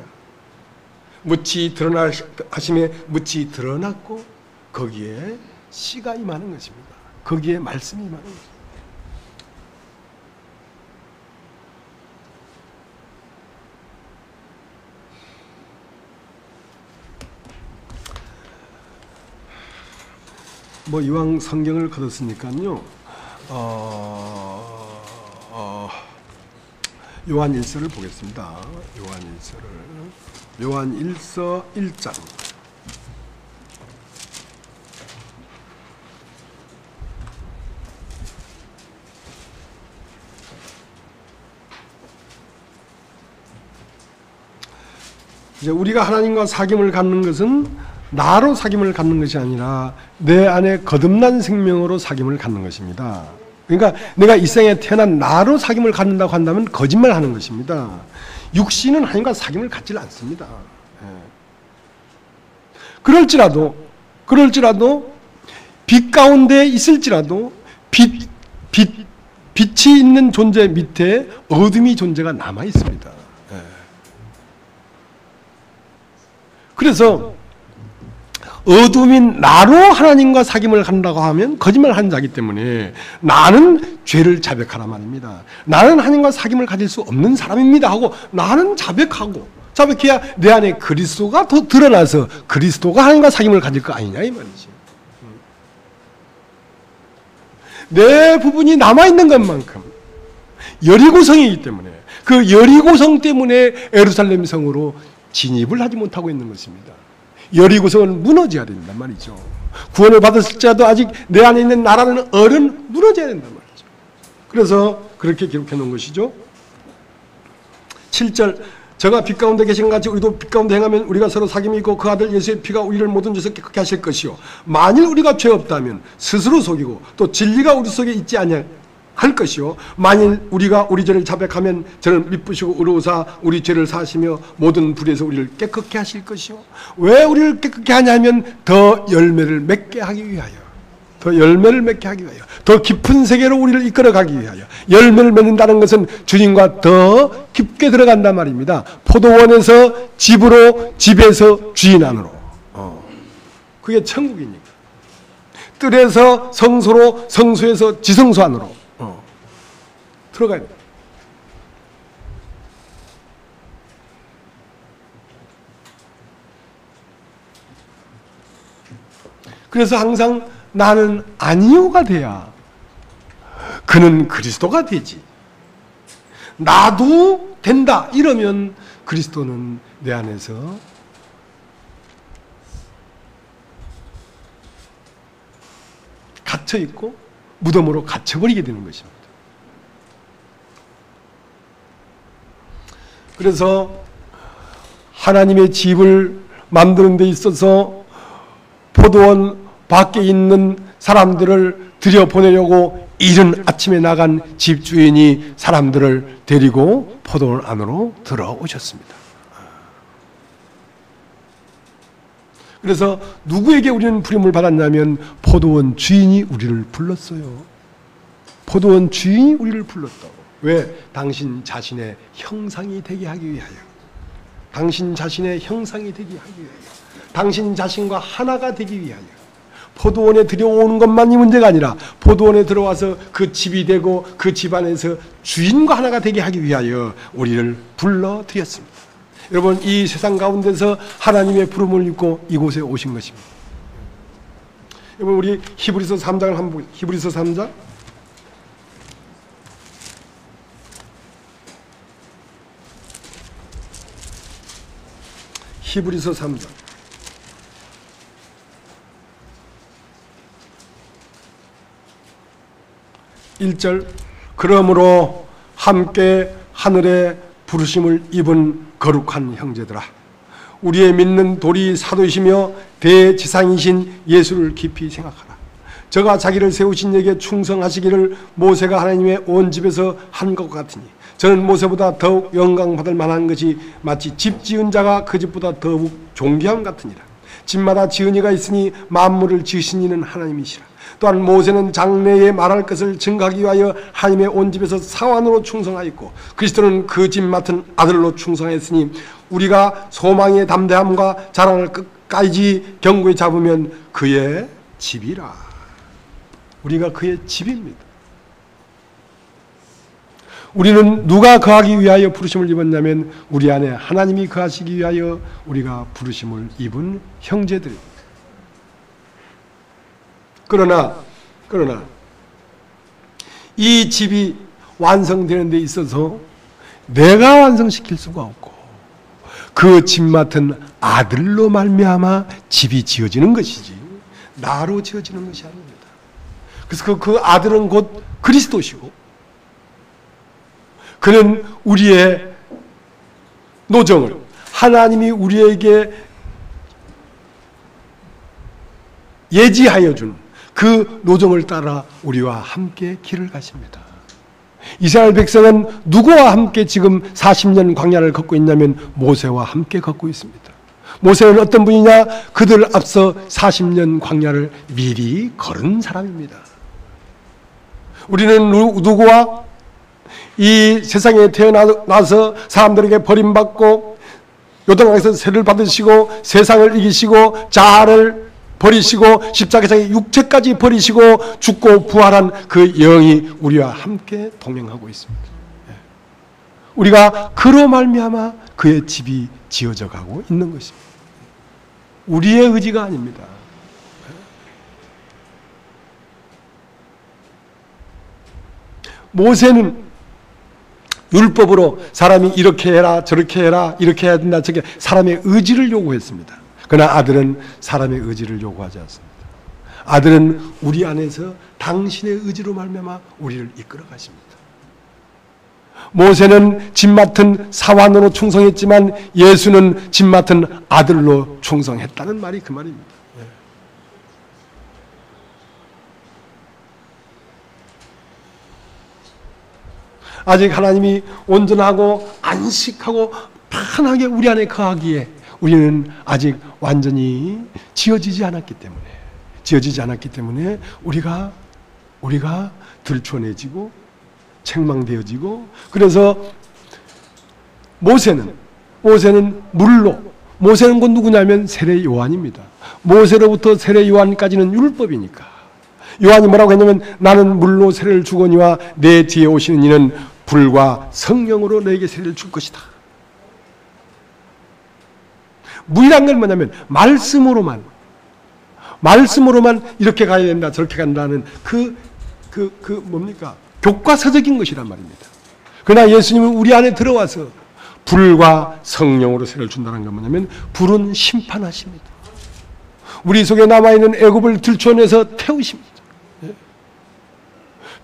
묻이 드러나 하심에 묻이 드러났고 거기에 씨가 임하는 것입니다. 거기에 말씀이 임하는 것입니다. 이왕 성경을 거뒀으니까요. 요한 1서를 보겠습니다. 요한 1서 1장. 이제 우리가 하나님과 사귐을 갖는 것은 나로 사귐을 갖는 것이 아니라 내 안에 거듭난 생명으로 사귐을 갖는 것입니다. 그러니까 내가 이 생에 태어난 나로 사귐을 갖는다고 한다면 거짓말하는 것입니다. 육신은 하나님과 사귐을 갖지 않습니다. 그럴지라도 빛 가운데 있을지라도 빛이 있는 존재 밑에 어둠이 존재가 남아 있습니다. 그래서 어둠인 나로 하나님과 사귐을 한다고 하면 거짓말하는 자이기 때문에 나는 죄를 자백하라 말입니다. 나는 하나님과 사귐을 가질 수 없는 사람입니다 하고 나는 자백해야 내 안에 그리스도가 더 드러나서 그리스도가 하나님과 사귐을 가질 거 아니냐 이 말이죠. 내 부분이 남아있는 것만큼 여리고성이기 때문에 그 여리고성 때문에 예루살렘 성으로 진입을 하지 못하고 있는 것입니다. 여리고성은 무너져야 된단 말이죠. 구원을 받았을지라도 아직 내 안에 있는 나라는 얼은 무너져야 된단 말이죠. 그래서 그렇게 기록해 놓은 것이죠. 7절 저가 빛 가운데 계신 같이 우리도 빛 가운데 행하면 우리가 서로 사귐이 있고 그 아들 예수의 피가 우리를 모든 죄에서 깨끗게 하실 것이요 만일 우리가 죄 없다면 스스로 속이고 또 진리가 우리 속에 있지 아니할 것이요 만일 우리가 우리 죄를 자백하면 저를 미쁘시고 의로우사 우리 죄를 사하시며 모든 불의에서 우리를 깨끗게 하실 것이요 왜 우리를 깨끗게 하냐면 더 열매를 맺게 하기 위하여 더 깊은 세계로 우리를 이끌어가기 위하여 열매를 맺는다는 것은 주님과 더 깊게 들어간단 말입니다. 포도원에서 집으로 집에서 주인 안으로 그게 천국이니까 뜰에서 성소로 성소에서 지성소 안으로 들어가야 돼요. 그래서 항상 나는 아니요가 돼야 그는 그리스도가 되지. 나도 된다 이러면 그리스도는 내 안에서 갇혀있고 무덤으로 갇혀버리게 되는 것입니다. 그래서 하나님의 집을 만드는 데 있어서 포도원 밖에 있는 사람들을 들여보내려고 이른 아침에 나간 집주인이 사람들을 데리고 포도원 안으로 들어오셨습니다. 그래서 누구에게 우리는 부름을 받았냐면 포도원 주인이 우리를 불렀어요. 포도원 주인이 우리를 불렀다고. 왜? 당신 자신의 형상이 되게 하기 위하여. 당신 자신의 형상이 되게 하기 위하여. 당신 자신과 하나가 되기 위하여. 포도원에 들여오는 것만이 문제가 아니라 포도원에 들어와서 그 집이 되고 그 집안에서 주인과 하나가 되게 하기 위하여 우리를 불러드렸습니다. 여러분 이 세상 가운데서 하나님의 부름을 입고 이곳에 오신 것입니다. 여러분 우리 히브리서 3장을 한번 보겠습니다. 히브리서 3장 히브리서 3장 1절 그러므로 함께 하늘의 부르심을 입은 거룩한 형제들아 우리의 믿는 도리 사도이시며 대지상이신 예수를 깊이 생각하라. 저가 자기를 세우신 에게 충성하시기를 모세가 하나님의 온 집에서 한 것 같으니 저는 모세보다 더욱 영광받을 만한 것이 마치 집 지은 자가 그 집보다 더욱 존귀함 같으니라. 집마다 지은 이가 있으니 만물을 지으신 이는 하나님이시라. 또한 모세는 장래에 말할 것을 증거하기 위하여 하나님의 온 집에서 사환으로 충성하였고 그리스도는 그 집 맡은 아들로 충성하였으니 우리가 소망의 담대함과 자랑을 끝까지 견고히 잡으면 그의 집이라. 우리가 그의 집입니다. 우리는 누가 거하기 위하여 부르심을 입었냐면 우리 안에 하나님이 거하시기 위하여 우리가 부르심을 입은 형제들입니다. 그러나 이 집이 완성되는 데 있어서 내가 완성시킬 수가 없고 그 집 맡은 아들로 말미암아 집이 지어지는 것이지 나로 지어지는 것이 아닙니다. 그래서 그 아들은 곧 그리스도시고 그는 우리의 노정을 하나님이 우리에게 예지하여 준 그 노정을 따라 우리와 함께 길을 가십니다. 이스라엘 백성은 누구와 함께 지금 40년 광야를 걷고 있냐면 모세와 함께 걷고 있습니다. 모세는 어떤 분이냐? 그들 앞서 40년 광야를 미리 걸은 사람입니다. 우리는 누구와 이 세상에 태어나서 사람들에게 버림받고 요단강에서 세를 받으시고 세상을 이기시고 자아를 버리시고 십자가상의 육체까지 버리시고 죽고 부활한 그 영이 우리와 함께 동행하고 있습니다. 우리가 그로 말미암아 그의 집이 지어져 가고 있는 것입니다. 우리의 의지가 아닙니다. 모세는 율법으로 사람이 이렇게 해라 저렇게 해라 이렇게 해야 된다 저게 사람의 의지를 요구했습니다. 그러나 아들은 사람의 의지를 요구하지 않습니다. 아들은 우리 안에서 당신의 의지로 말미암아 우리를 이끌어 가십니다. 모세는 집 맡은 사환으로 충성했지만 예수는 집 맡은 아들로 충성했다는 말이 그 말입니다. 아직 하나님이 온전하고 안식하고 편하게 우리 안에 거하기에 우리는 아직 완전히 지어지지 않았기 때문에 우리가 들춰내지고 책망되어지고 그래서 모세는 모세는 곧 누구냐면 세례 요한입니다. 모세로부터 세례 요한까지는 율법이니까 요한이 뭐라고 했냐면 나는 물로 세례를 주거니와 내 뒤에 오시는 이는 불과 성령으로 너에게 세례를 줄 것이다. 물이란 건 뭐냐면 말씀으로만 이렇게 가야 된다 저렇게 간다는 뭡니까? 교과서적인 것이란 말입니다. 그러나 예수님은 우리 안에 들어와서 불과 성령으로 세례를 준다는 건 뭐냐면 불은 심판하십니다. 우리 속에 남아있는 애굽을 들춰내서 태우십니다.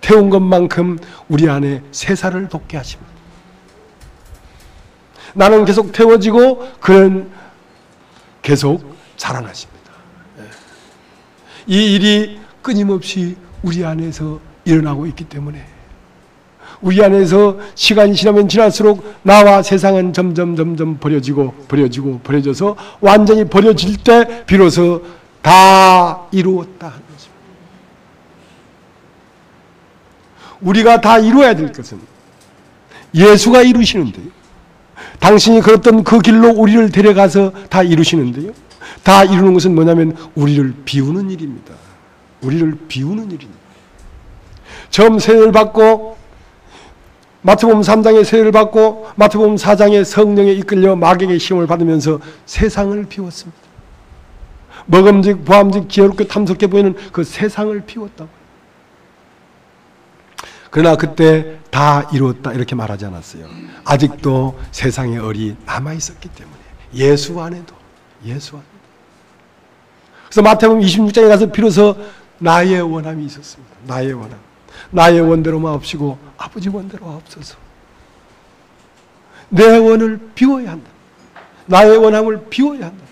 태운 것만큼 우리 안에 세살을 돋게 하십니다. 나는 계속 태워지고 그는 계속 자라나십니다. 이 일이 끊임없이 우리 안에서 일어나고 있기 때문에 우리 안에서 시간이 지나면 지날수록 나와 세상은 점점 버려져서 완전히 버려질 때 비로소 다 이루었다 하는 것입니다. 우리가 다 이루어야 될 것은 예수가 이루시는데요. 당신이 걸었던 그 길로 우리를 데려가서 다 이루시는데요. 다 이루는 것은 뭐냐면 우리를 비우는 일입니다. 처음 세례를 받고 마태복음 3장에 세례를 받고 마태복음 4장에 성령에 이끌려 마귀에게 시험을 받으면서 세상을 비웠습니다. 먹음직 보암직 지혜롭게 탐스럽게 보이는 그 세상을 비웠다고. 그러나 그때 다 이루었다 이렇게 말하지 않았어요. 아직도 세상의 얼이 남아있었기 때문에 예수 안에도. 그래서 마태복음 26장에 가서 비로소 나의 원함이 있었습니다. 나의 원대로만 없이고 아버지 원대로 없어서 내 원을 비워야 한다. 나의 원함을 비워야 한다.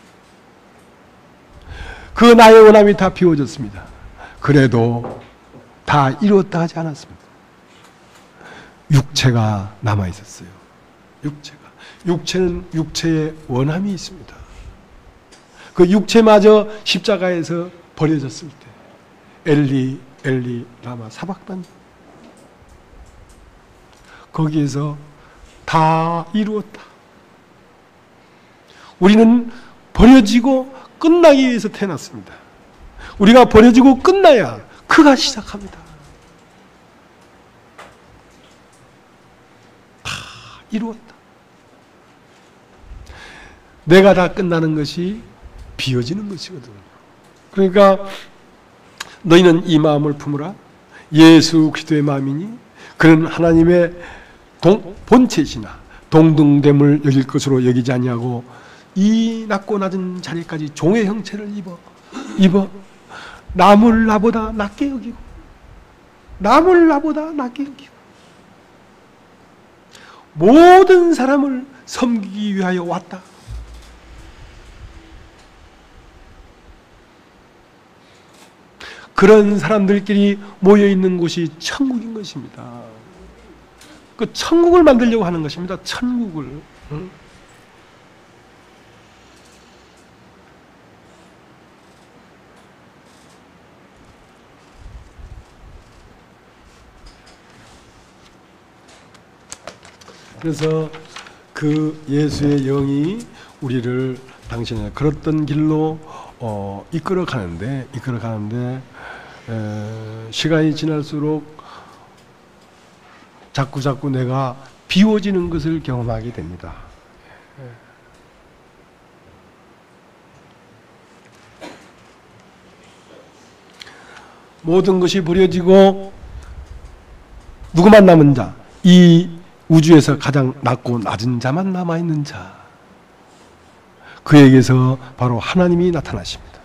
그 나의 원함이 다 비워졌습니다. 그래도 다 이루었다 하지 않았습니다. 육체가 남아있었어요. 육체는 육체의 원함이 있습니다. 그 육체마저 십자가에서 버려졌을 때 엘리 엘리 라마 사박단, 거기에서 다 이루었다. 우리는 버려지고 끝나기 위해서 태어났습니다. 우리가 버려지고 끝나야 그가 시작합니다. 다 이루었다. 내가 다 끝나는 것이 비워지는 것이거든. 그러니까 너희는 이 마음을 품으라. 예수 그리스도의 마음이니 그는 하나님의 본체시나 동등됨을 여길 것으로 여기지 아니하고 이 낮고 낮은 자리까지 종의 형체를 입어 남을 나보다 낮게 여기고 남을 나보다 낮게 여기고 모든 사람을 섬기기 위하여 왔다. 그런 사람들끼리 모여있는 곳이 천국인 것입니다. 그 천국을 만들려고 하는 것입니다. 천국을. 그래서 그 예수의 영이 우리를 당신의 걸었던 길로 이끌어가는데 시간이 지날수록 자꾸 내가 비워지는 것을 경험하게 됩니다. 모든 것이 버려지고 누구만 남은 자, 이 우주에서 가장 낮고 낮은 자만 남아있는 자, 그에게서 바로 하나님이 나타나십니다.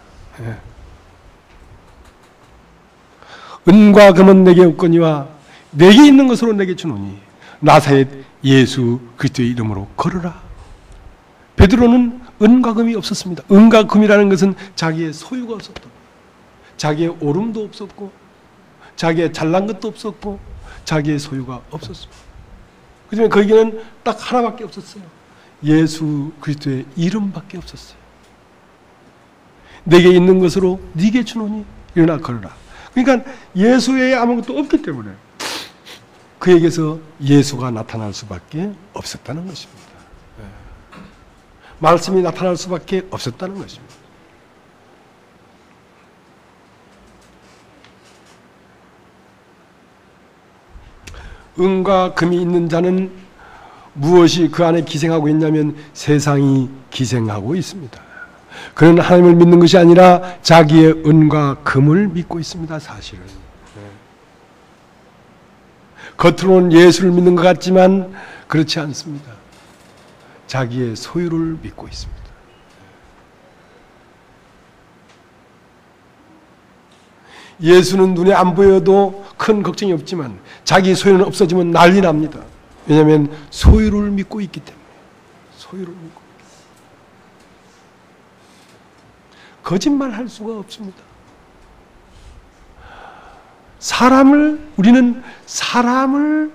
은과 금은 내게 없거니와 내게 있는 것으로 내게 주노니 나사렛 예수 그리스도의 이름으로 걸으라. 베드로는 은과 금이 없었습니다. 은과 금이라는 것은 자기의 소유가 없었다. 자기의 오름도 없었고 자기의 잘난 것도 없었고 자기의 소유가 없었습니다. 그렇지만 거기에는 딱 하나밖에 없었어요. 예수 그리스도의 이름밖에 없었어요. 내게 있는 것으로 네게 주노니 일어나 걸어라. 그러니까 예수 외에 아무것도 없기 때문에 그에게서 예수가 나타날 수밖에 없었다는 것입니다. 말씀이 나타날 수밖에 없었다는 것입니다. 은과 금이 있는 자는 무엇이 그 안에 기생하고 있냐면 세상이 기생하고 있습니다. 그는 하나님을 믿는 것이 아니라 자기의 은과 금을 믿고 있습니다. 사실은 겉으로는 예수를 믿는 것 같지만 그렇지 않습니다. 자기의 소유를 믿고 있습니다. 예수는 눈에 안 보여도 큰 걱정이 없지만 자기 소유는 없어지면 난리 납니다. 왜냐하면 소유를 믿고 있기 때문에. 소유를 믿고. 거짓말할 수가 없습니다. 우리는 사람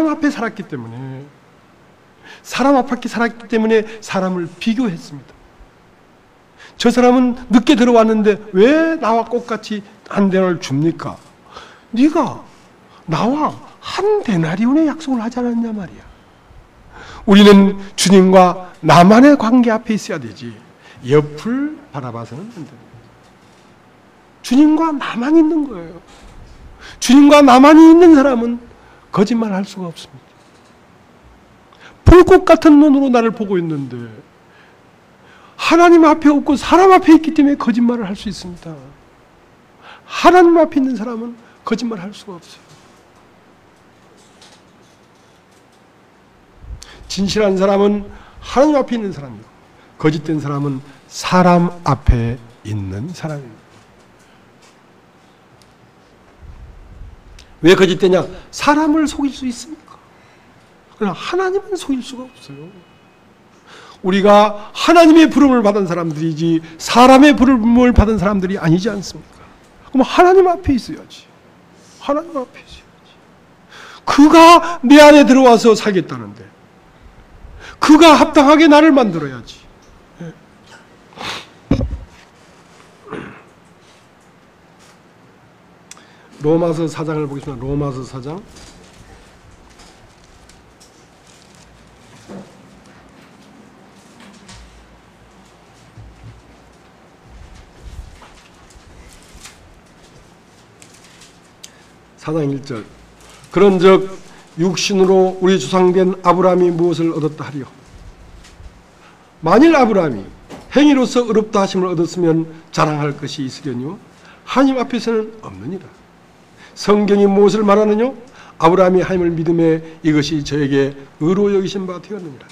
앞에 살았기 때문에, 사람 앞에 살았기 때문에 사람을 비교했습니다. 저 사람은 늦게 들어왔는데 왜 나와 똑같이 한 데나리온을 줍니까? 네가 나와 한 데나리온의 약속을 하지 않았냐 말이야. 우리는 주님과 나만의 관계 앞에 있어야 되지 옆을 바라봐서는 안 됩니다. 주님과 나만 있는 거예요. 주님과 나만이 있는 사람은 거짓말할 수가 없습니다. 불꽃 같은 눈으로 나를 보고 있는데 하나님 앞에 없고 사람 앞에 있기 때문에 거짓말을 할 수 있습니다. 하나님 앞에 있는 사람은 거짓말할 수가 없어요. 진실한 사람은 하나님 앞에 있는 사람이고 거짓된 사람은 사람 앞에 있는 사람입니다. 왜 거짓되냐? 사람을 속일 수 있습니까? 그러나 하나님은 속일 수가 없어요. 우리가 하나님의 부름을 받은 사람들이지 사람의 부름을 받은 사람들이 아니지 않습니까? 그럼 하나님 앞에 있어야지. 하나님 앞에 있어야지. 그가 내 안에 들어와서 살겠다는데 그가 합당하게 나를 만들어야지. 로마서 4장을 보겠습니다. 로마서 4장. 사장 1절. 그런즉 육신으로 우리 조상된 아브라함이 무엇을 얻었다 하리요? 만일 아브라함이 행위로서 의롭다 하심을 얻었으면 자랑할 것이 있으려니요 하나님 앞에서는 없느니라. 성경이 무엇을 말하느냐? 아브라함이 하나님을 믿음에 이것이 저에게 의로 여기신 바 되었느니라.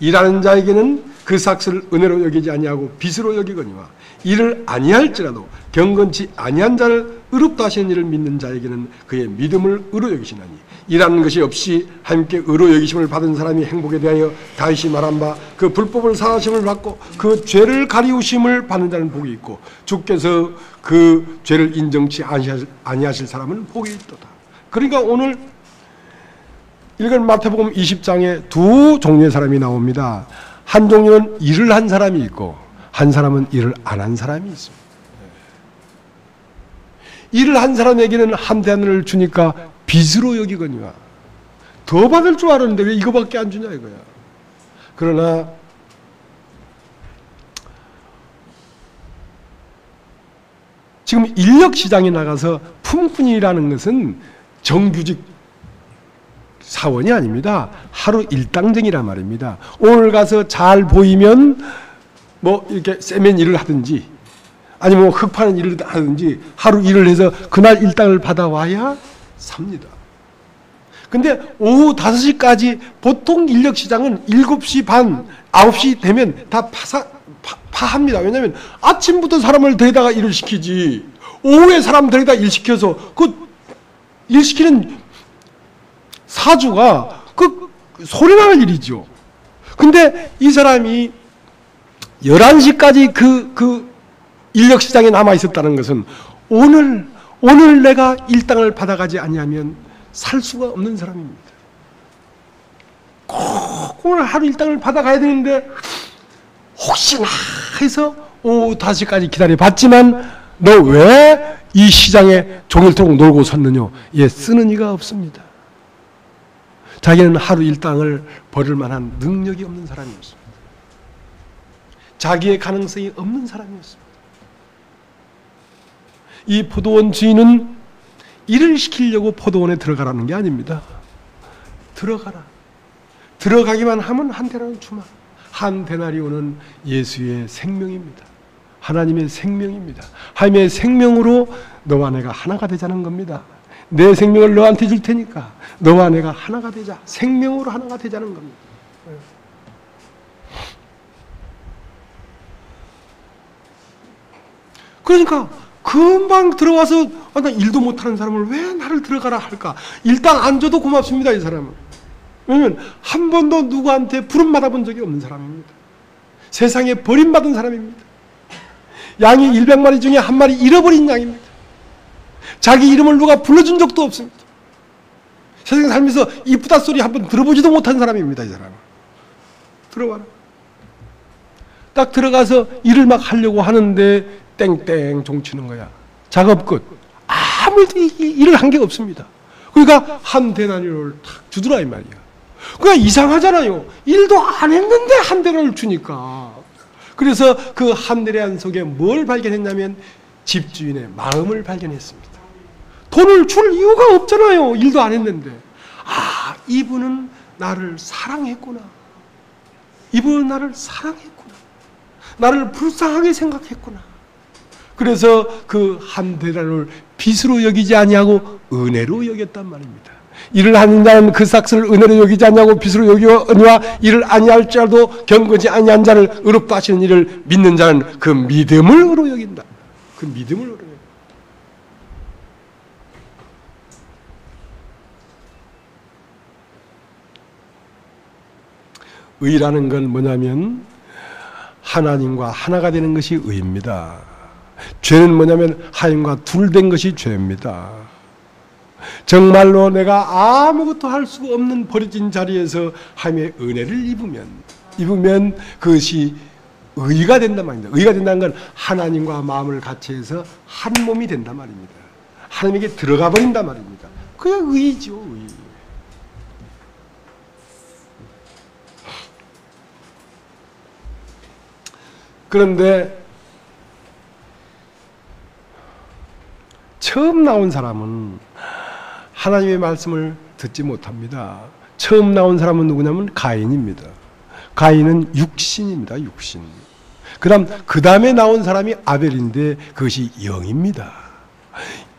일하는 자에게는 그 삭슬을 은혜로 여기지 아니하고 빚으로 여기거니와 이를 아니할지라도 경건치 아니한 자를 의롭다 하시는 이를 믿는 자에게는 그의 믿음을 의로 여기시나니 일하는 것이 없이 하나님께 의로 여기심을 받은 사람이 행복에 대하여 다윗이 말한 바 그 불법을 사하심을 받고 그 죄를 가리우심을 받는 자는 복이 있고 주께서 그 죄를 인정치 아니하실 사람은 복이 있도다. 그러니까 오늘 읽은 마태복음 20장에 두 종류의 사람이 나옵니다. 한 종류는 일을 한 사람이 있고 한 사람은 일을 안 한 사람이 있습니다. 일을 한 사람에게는 한대한을 주니까 빚으로 여기거니와 더 받을 줄 알았는데 왜 이거밖에 안 주냐 이거야. 그러나 지금 인력시장에 나가서 품꾼이라는 것은 정규직 사원이 아닙니다. 하루 일당쟁이란 말입니다. 오늘 가서 잘 보이면 뭐 이렇게 세면 일을 하든지 아니면 흙 파는 일을 하든지 하루 일을 해서 그날 일당을 받아와야 삽니다. 근데 오후 5시까지 보통 인력시장은 7시 반, 9시 되면 다 파합니다. 왜냐하면 아침부터 사람을 데려다가 일을 시키지 오후에 사람 데려다 일 시켜서 그 일 시키는 사주가 그 소리나는 일이죠. 근데 이 사람이 11시까지 그 인력시장에 남아 있었다는 것은 오늘 내가 일당을 받아가지 아니하면 살 수가 없는 사람입니다. 꼭 오늘 하루 일당을 받아가야 되는데 혹시나 해서 오후 5시까지 기다려봤지만 너 왜 이 시장에 종일토록 놀고 섰느냐? 쓰는 이가 없습니다. 자기는 하루 일당을 벌을 만한 능력이 없는 사람이었습니다. 자기의 가능성이 없는 사람이었습니다. 이 포도원 주인은 일을 시키려고 포도원에 들어가라는 게 아닙니다. 들어가라. 들어가기만 하면 한 데나리온 주마. 한 데나리온은 예수의 생명입니다. 하나님의 생명입니다. 하나님의 생명으로 너와 내가 하나가 되자는 겁니다. 내 생명을 너한테 줄 테니까 너와 내가 하나가 되자. 생명으로 하나가 되자는 겁니다. 그러니까 금방 들어와서 나 일도 못하는 사람을 왜 나를 들어가라 할까? 일당 안 줘도 고맙습니다. 이 사람은. 왜냐하면 한 번도 누구한테 부름 받아본 적이 없는 사람입니다. 세상에 버림받은 사람입니다. 양이 100마리 중에 한 마리 잃어버린 양입니다. 자기 이름을 누가 불러준 적도 없습니다. 세상에 살면서 이쁘다 소리 한 번 들어보지도 못한 사람입니다. 이 사람은. 들어와라. 딱 들어가서 일을 막 하려고 하는데 땡땡 종치는 거야. 작업 끝. 아무도 일을 한 게 없습니다. 그러니까 한 데나리온을 탁 주더라 이 말이야. 그러니까 이상하잖아요. 일도 안 했는데 한 데나리온을 주니까. 그래서 그 한 데나리온 속에 뭘 발견했냐면 집주인의 마음을 발견했습니다. 돈을 줄 이유가 없잖아요. 일도 안 했는데. 이분은 나를 사랑했구나. 이분은 나를 사랑했구나. 나를 불쌍하게 생각했구나. 그래서 그 한 데나리온을 빚으로 여기지 아니하고 은혜로 여겼단 말입니다. 일을 하는 자는 그 삭슬을 은혜로 여기지 아니하고 빚으로 여기거니와 일을 아니할지라도 경건치 아니한 자를 의롭다 하시는 이를 믿는 자는 그 믿음을 의로 여긴다. 그 믿음을 의로 여긴다. 의라는 건 뭐냐면 하나님과 하나가 되는 것이 의입니다. 죄는 뭐냐면 하나님과 둘 된 것이 죄입니다. 정말로 내가 아무것도 할 수가 없는 버려진 자리에서 하나님의 은혜를 입으면 그것이 의가 된단 말입니다. 의가 된다는 건 하나님과 마음을 같이 해서 한 몸이 된단 말입니다. 하나님에게 들어가 버린단 말입니다. 그게 의죠, 의. 그런데 처음 나온 사람은 하나님의 말씀을 듣지 못합니다. 처음 나온 사람은 누구냐면 가인입니다. 가인은 육신입니다. 육신. 그 다음에 나온 사람이 아벨인데 그것이 영입니다.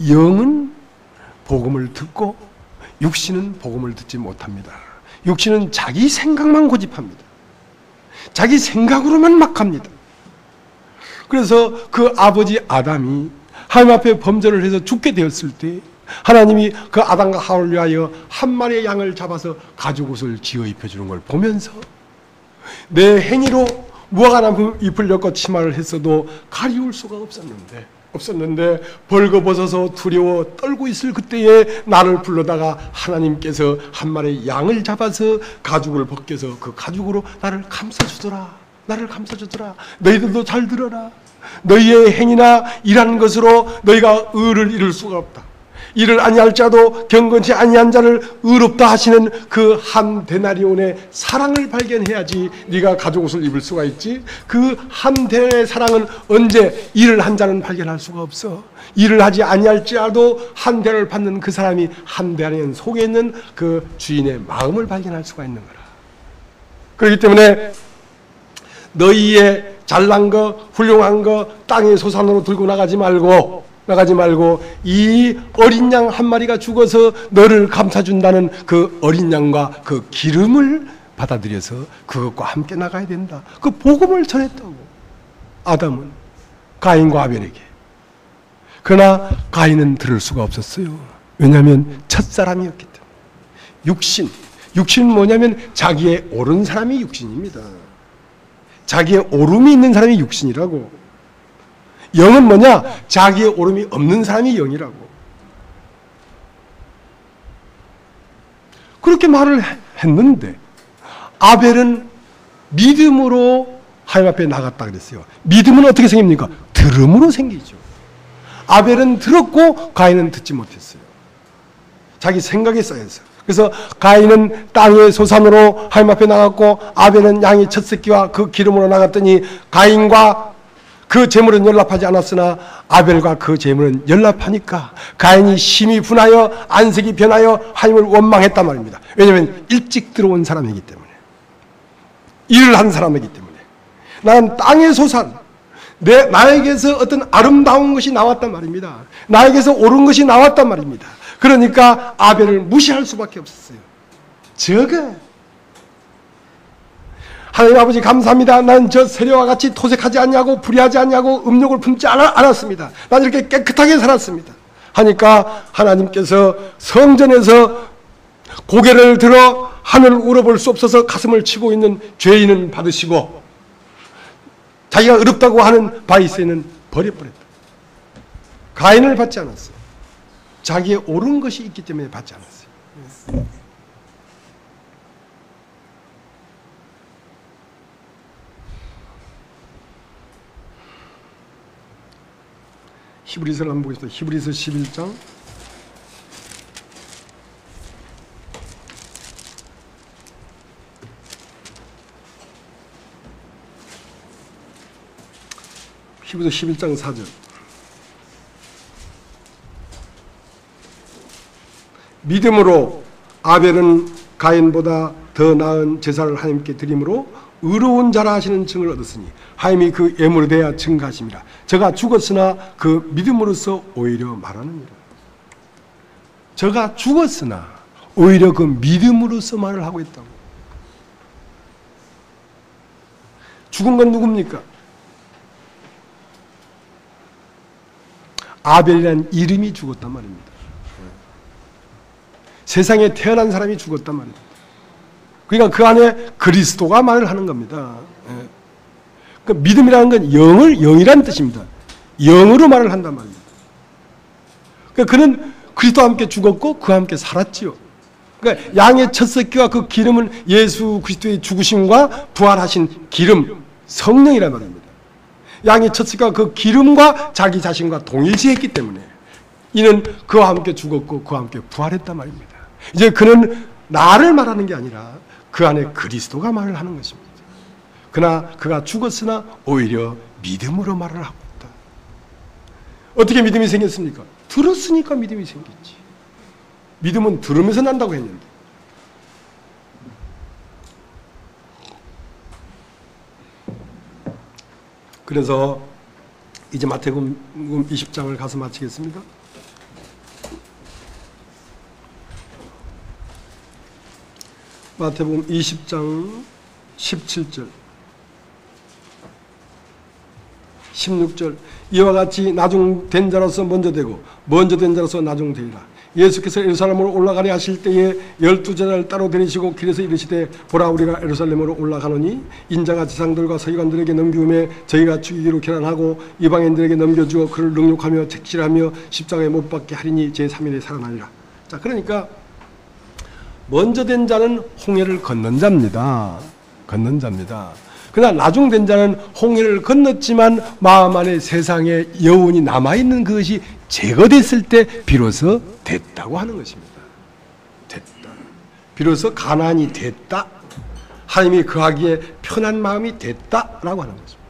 영은 복음을 듣고 육신은 복음을 듣지 못합니다. 육신은 자기 생각만 고집합니다. 자기 생각으로만 막 합니다. 그래서 그 아버지 아담이 하나님 앞에 범죄를 해서 죽게 되었을 때 하나님이 그 아담과 하와를 위하여 한 마리의 양을 잡아서 가죽옷을 지어 입혀주는 걸 보면서 내 행위로 무화과나무 잎을 엮어 치마를 했어도 가리울 수가 없었는데 벌거벗어서 두려워 떨고 있을 그때에 나를 불러다가 하나님께서 한 마리의 양을 잡아서 가죽을 벗겨서 그 가죽으로 나를 감싸주더라. 너희들도 잘 들어라. 너희의 행위나 일하는 것으로 너희가 의를 이룰 수가 없다. 이를 아니할자도 경건치 아니한 자를 의롭다 하시는 그 한 데나리온의 사랑을 발견해야지 네가 가죽옷을 입을 수가 있지. 그 한 데나리온의 사랑은 언제 일을 한 자는 발견할 수가 없어. 일을 하지 아니할지라도 한 데나리온을 받는 그 사람이 한 데나리온 속에 있는 그 주인의 마음을 발견할 수가 있는 거라. 그렇기 때문에 너희의 잘난 거, 훌륭한 거 땅의 소산으로 들고 나가지 말고 이 어린 양 한 마리가 죽어서 너를 감싸준다는 그 어린 양과 그 기름을 받아들여서 그것과 함께 나가야 된다. 그 복음을 전했다고. 아담은 가인과 아벨에게. 그러나 가인은 들을 수가 없었어요. 왜냐하면 첫사람이었기 때문에. 육신은 뭐냐면 자기의 옳은 사람이 육신입니다. 자기의 오름이 있는 사람이 육신이라고. 영은 뭐냐? 자기의 오름이 없는 사람이 영이라고. 그렇게 말을 했는데 아벨은 믿음으로 하나님 앞에 나갔다 그랬어요. 믿음은 어떻게 생깁니까? 들음으로 생기죠. 아벨은 들었고 가인은 듣지 못했어요. 자기 생각에 쌓여서. 그래서 가인은 땅의 소산으로 하나님 앞에 나갔고 아벨은 양의 첫 새끼와 그 기름으로 나갔더니 가인과 그 제물은 연락하지 않았으나 아벨과 그 제물은 연락하니까 가인이 심히 분하여 안색이 변하여 하나님을 원망했단 말입니다. 왜냐하면 일찍 들어온 사람이기 때문에, 일을 한 사람이기 때문에. 나는 땅의 소산, 나에게서 어떤 아름다운 것이 나왔단 말입니다. 나에게서 옳은 것이 나왔단 말입니다. 그러니까 아벨을 무시할 수밖에 없었어요. 저거 하나님 아버지 감사합니다. 난 저 세례와 같이 토색하지 않냐고 불의하지 않냐고 음욕을 품지 않았습니다. 난 이렇게 깨끗하게 살았습니다. 하니까 하나님께서 성전에서 고개를 들어 하늘을 우러볼 수 없어서 가슴을 치고 있는 죄인은 받으시고 자기가 의롭다고 하는 바이세는 버려버렸다. 가인을 받지 않았어요. 자기의 옳은 것이 있기 때문에 받지 않았어요. 히브리서를 한번 보겠습니다. 히브리서 11장 4절. 믿음으로 아벨은 가인보다 더 나은 제사를 하나님께 드림으로 의로운 자라 하시는 증을 얻었으니 하나님이 그 예물에 대하여 증가하심이라. 저가 죽었으나 그 믿음으로써 오히려 말하느니라. 저가 죽었으나 오히려 그 믿음으로써 말을 하고 있다고. 죽은 건 누굽니까? 아벨이라는 이름이 죽었단 말입니다. 세상에 태어난 사람이 죽었단 말입니다. 그러니까 그 안에 그리스도가 말을 하는 겁니다. 그러니까 믿음이라는 건 영이라는 뜻입니다. 영으로 말을 한단 말입니다. 그러니까 그는 그리스도와 함께 죽었고 그와 함께 살았지요. 그러니까 양의 첫 새끼와 그 기름은 예수 그리스도의 죽으심과 부활하신 기름, 성령이란 말입니다. 양의 첫 새끼와 그 기름과 자기 자신과 동일시했기 때문에 이는 그와 함께 죽었고 그와 함께 부활했단 말입니다. 이제 그는 나를 말하는 게 아니라 그 안에 그리스도가 말을 하는 것입니다. 그러나 그가 죽었으나 오히려 믿음으로 말을 하고 있다. 어떻게 믿음이 생겼습니까? 들었으니까 믿음이 생겼지. 믿음은 들으면서 난다고 했는데. 그래서 이제 마태복음 20장을 가서 마치겠습니다. 마태복음 20장 17절 16절 이와 같이 나중된 자로서 먼저 되고 먼저 된 자로서 나중되리라. 예수께서 예루살렘으로 올라가려 하실 때에 12제자를 따로 데리시고 길에서 이르시되 보라 우리가 예루살렘으로 올라가노니 인자가 지상들과 서기관들에게 넘기움에 저희가 죽이기로 결단하고 이방인들에게 넘겨주어 그를 능욕하며 책질하며 십자가에 못 박게 하리니 제3일에 살아나리라. 자, 그러니까 먼저 된 자는 홍해를 건넌 자입니다. 건넌 자입니다. 그러나 나중된 자는 홍해를 건넜지만 마음 안에 세상에 여운이 남아있는 그것이 제거됐을 때 비로소 됐다고 하는 것입니다. 됐다. 비로소 가난이 됐다. 하나님이 거하기에 편한 마음이 됐다라고 하는 것입니다.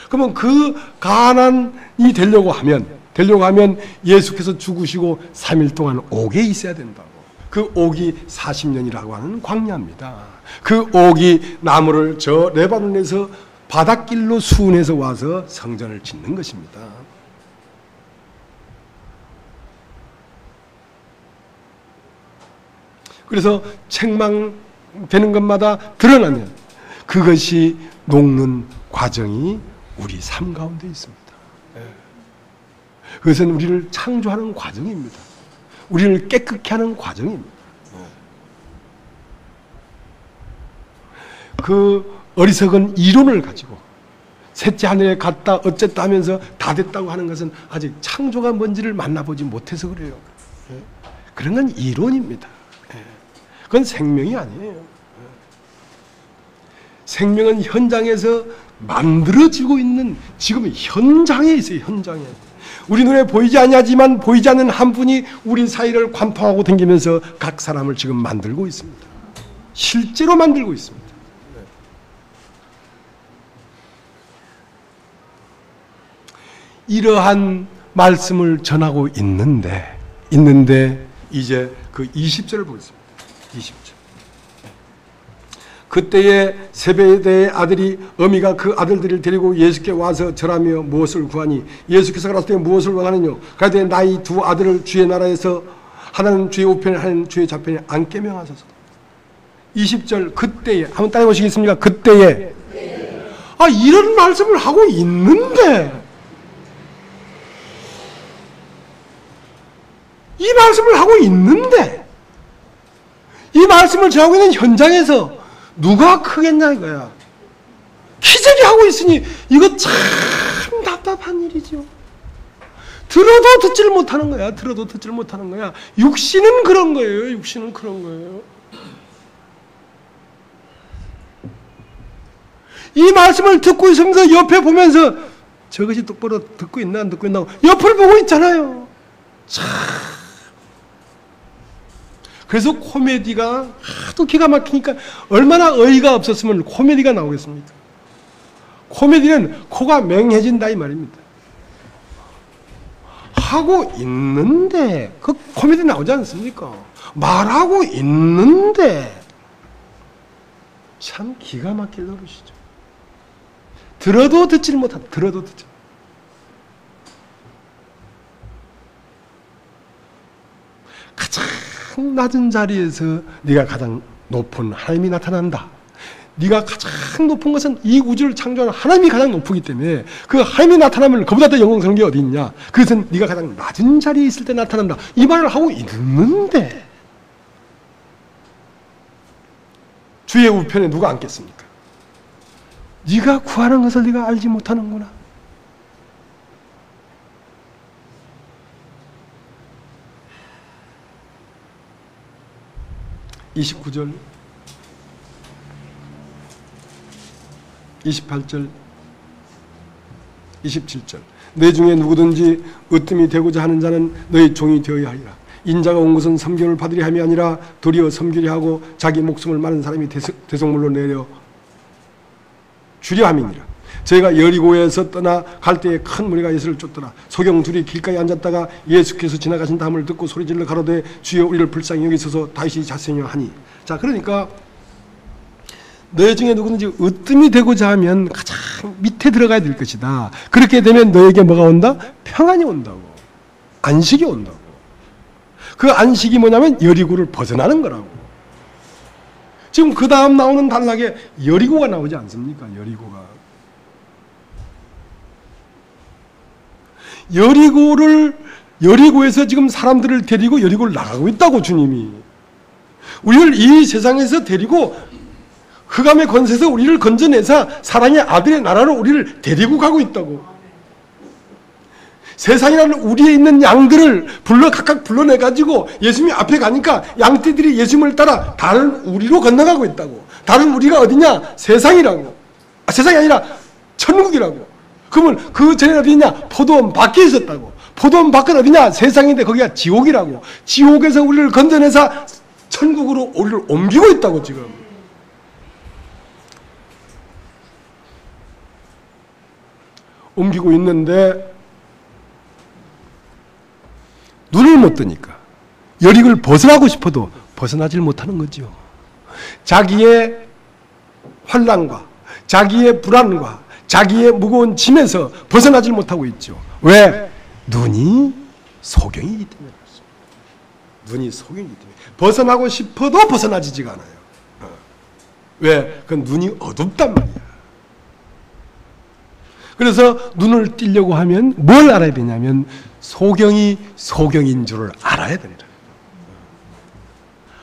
그러면 그 가난이 되려고 하면 예수께서 죽으시고 3일 동안 옥에 있어야 된다고. 그 옥이 40년이라고 하는 광야입니다. 그 옥이 나무를 저 레바논에서 바닷길로 수운해서 와서 성전을 짓는 것입니다. 그래서 책망되는 것마다 드러나면 그것이 녹는 과정이 우리 삶 가운데 있습니다. 그것은 우리를 창조하는 과정입니다. 우리를 깨끗게 하는 과정입니다. 그 어리석은 이론을 가지고 셋째 하늘에 갔다 어쨌다 하면서 다 됐다고 하는 것은 아직 창조가 뭔지를 만나보지 못해서 그래요. 그런 건 이론입니다. 그건 생명이 아니에요. 생명은 현장에서 만들어지고 있는 지금 현장에 있어요. 현장에. 우리 눈에 보이지 아니하지만 보이지 않는 한 분이 우리 사이를 관통하고 다니면서 각 사람을 지금 만들고 있습니다. 실제로 만들고 있습니다. 이러한 말씀을 전하고 있는데 이제 그 20절을 보겠습니다. 20절. 그때에 세베대의 아들이 어미가 그 아들들을 데리고 예수께 와서 절하며 무엇을 구하니 예수께서 가라사대 무엇을 원하느냐 가라사대 나의 두 아들을 주의 나라에서 하나는 주의 우편에 하나는 주의 좌편에 앉게 명하소서. 20절 그때에 한번 따라 보시겠습니까? 그때에 이런 말씀을 하고 있는데 이 말씀을 하고 있는데 이 말씀을 전하고 있는 현장에서 누가 크겠냐 이거야. 기적이 하고 있으니 이거 참 답답한 일이죠. 들어도 듣지를 못하는 거야. 들어도 듣지를 못하는 거야. 육신은 그런 거예요. 육신은 그런 거예요. 이 말씀을 듣고 있으면서 옆에 보면서 저것이 똑바로 듣고 있나 안 듣고 있나 옆을 보고 있잖아요. 참. 그래서 코미디가 하도 기가 막히니까 얼마나 어이가 없었으면 코미디가 나오겠습니까? 코미디는 코가 맹해진다 이 말입니다. 하고 있는데 그 코미디 나오지 않습니까? 말하고 있는데 참 기가 막힐 노릇이죠. 들어도 듣지를 못한다. 들어도 듣지. 가장 낮은 자리에서 네가 가장 높은 하나님이 나타난다. 네가 가장 높은 것은 이 우주를 창조하는 하나님이 가장 높기 때문에 그 하나님이 나타나면 그보다 더 영광스러운 게 어디 있냐. 그것은 네가 가장 낮은 자리에 있을 때 나타난다. 이 말을 하고 있는데 주의 우편에 누가 앉겠습니까? 네가 구하는 것을 네가 알지 못하는구나. (29절) 28절 27절. 내 중에 누구든지 으뜸이 되고자 하는 자는 너희 종이 되어야 하리라. 인자가 온 것은 섬김을 받으려 함이 아니라 도리어 섬기려 하고 자기 목숨을 많은 사람이 대속물로 내려 주려 함이니라. 저희가 여리고에서 떠나 갈 때에 큰 무리가 예수를 쫓더라. 소경 둘이 길가에 앉았다가 예수께서 지나가신 다음을 듣고 소리질러 가로되 주여 우리를 불쌍히 여기소서 다시 자세히 하니. 자, 그러니까 너희 중에 누구든지 으뜸이 되고자 하면 가장 밑에 들어가야 될 것이다. 그렇게 되면 너에게 뭐가 온다? 평안이 온다고. 안식이 온다고. 그 안식이 뭐냐면 여리고를 벗어나는 거라고. 지금 그 다음 나오는 단락에 여리고가 나오지 않습니까? 여리고에서 지금 사람들을 데리고 여리고를 나가고 있다고 주님이. 우리를 이 세상에서 데리고 흑암의 권세에서 우리를 건져내서 사랑의 아들의 나라로 우리를 데리고 가고 있다고. 세상이라는 우리에 있는 양들을 각각 불러내가지고 예수님이 앞에 가니까 양떼들이 예수님을 따라 다른 우리로 건너가고 있다고. 다른 우리가 어디냐? 세상이라고. 세상이 아니라 천국이라고. 그러면 그 전에 어디냐? 포도원 밖에 있었다고. 포도원 밖은 어디냐? 세상인데 거기가 지옥이라고. 지옥에서 우리를 건져내서 천국으로 우리를 옮기고 있다고 지금. 옮기고 있는데 눈을 못 뜨니까 여리고를 벗어나고 싶어도 벗어나질 못하는 거죠. 자기의 환난과 자기의 불안과 자기의 무거운 짐에서 벗어나질 못하고 있죠. 왜? 눈이 소경이기 때문에 그렇습니다. 눈이 소경이기 때문에 벗어나고 싶어도 벗어나지지가 않아요. 왜? 그 눈이 어둡단 말이야. 그래서 눈을 띄려고 하면 뭘 알아야 되냐면 소경이 소경인 줄을 알아야 된다.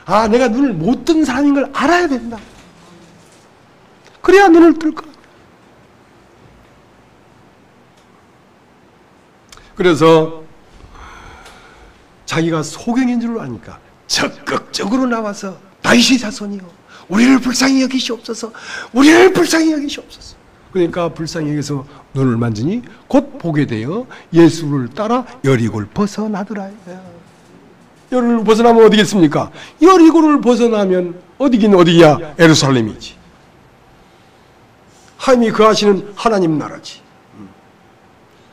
아, 내가 눈을 못 뜬 사람인 걸 알아야 된다. 그래야 눈을 뜰 거야. 그래서 자기가 소경인 줄 아니까 적극적으로 나와서 다윗의 자손이요 우리를 불쌍히 여기시옵소서. 우리를 불쌍히 여기시옵소서. 그러니까 불쌍히 여기서 눈을 만지니 곧 보게 되어 예수를 따라 여리고를 벗어나더라. 여리고를 벗어나면 어디겠습니까? 여리고를 벗어나면 어디긴 어디야? 예루살렘이지. 하나님이 거하시는 하나님 나라지.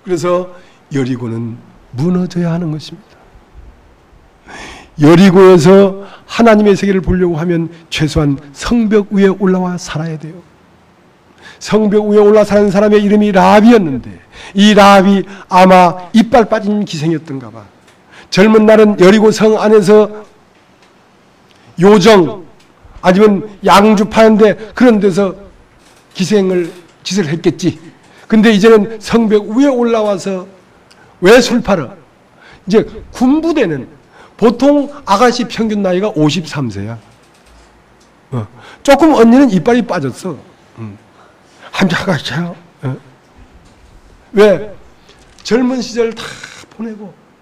그래서 여리고는 무너져야 하는 것입니다. 여리고에서 하나님의 세계를 보려고 하면 최소한 성벽 위에 올라와 살아야 돼요. 성벽 위에 올라 사는 사람의 이름이 라합이었는데 이 라합이 아마 이빨 빠진 기생이었던가 봐. 젊은 날은 여리고 성 안에서 요정 아니면 양주 파는데 그런 데서 짓을 했겠지. 근데 이제는 성벽 위에 올라와서 왜 술 팔아? 이제 군부대는 보통 아가씨 평균 나이가 53세야. 조금 언니는 이빨이 빠졌어. 한자가시야. 왜? 젊은 시절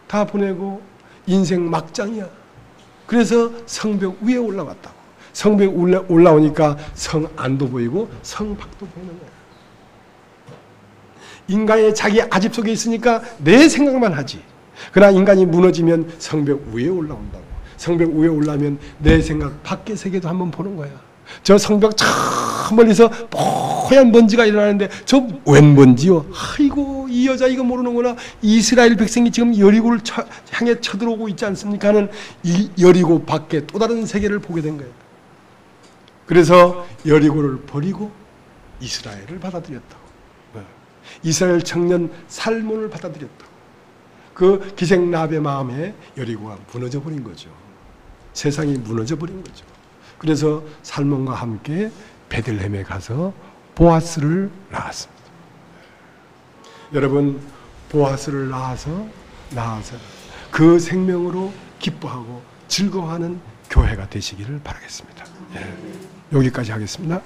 다 보내고 인생 막장이야. 그래서 성벽 위에 올라왔다고. 성벽 위에 올라오니까 성 안도 보이고 성 밖도 보이는 거야. 인간의 자기 아집 속에 있으니까 내 생각만 하지. 그러나 인간이 무너지면 성벽 위에 올라온다고. 성벽 위에 올라오면 내 생각 밖의 세계도 한번 보는 거야. 저 성벽 저 멀리서 뽀얀 먼지가 일어나는데 저 웬 먼지요? 아이고 이 여자 이거 모르는구나. 이스라엘 백성이 지금 여리고를 향해 쳐들어오고 있지 않습니까? 하는 이 여리고 밖에 또 다른 세계를 보게 된 거예요. 그래서 여리고를 버리고 이스라엘을 받아들였다고. 이스라엘 청년 살몬을 받아들였다고. 그 기생 라합의 마음에 여리고가 무너져 버린 거죠. 세상이 무너져 버린 거죠. 그래서 살몬과 함께 베들레헴에 가서 보아스를 낳았습니다. 여러분, 보아스를 낳아서 그 생명으로 기뻐하고 즐거워하는 교회가 되시기를 바라겠습니다. 여기까지 하겠습니다.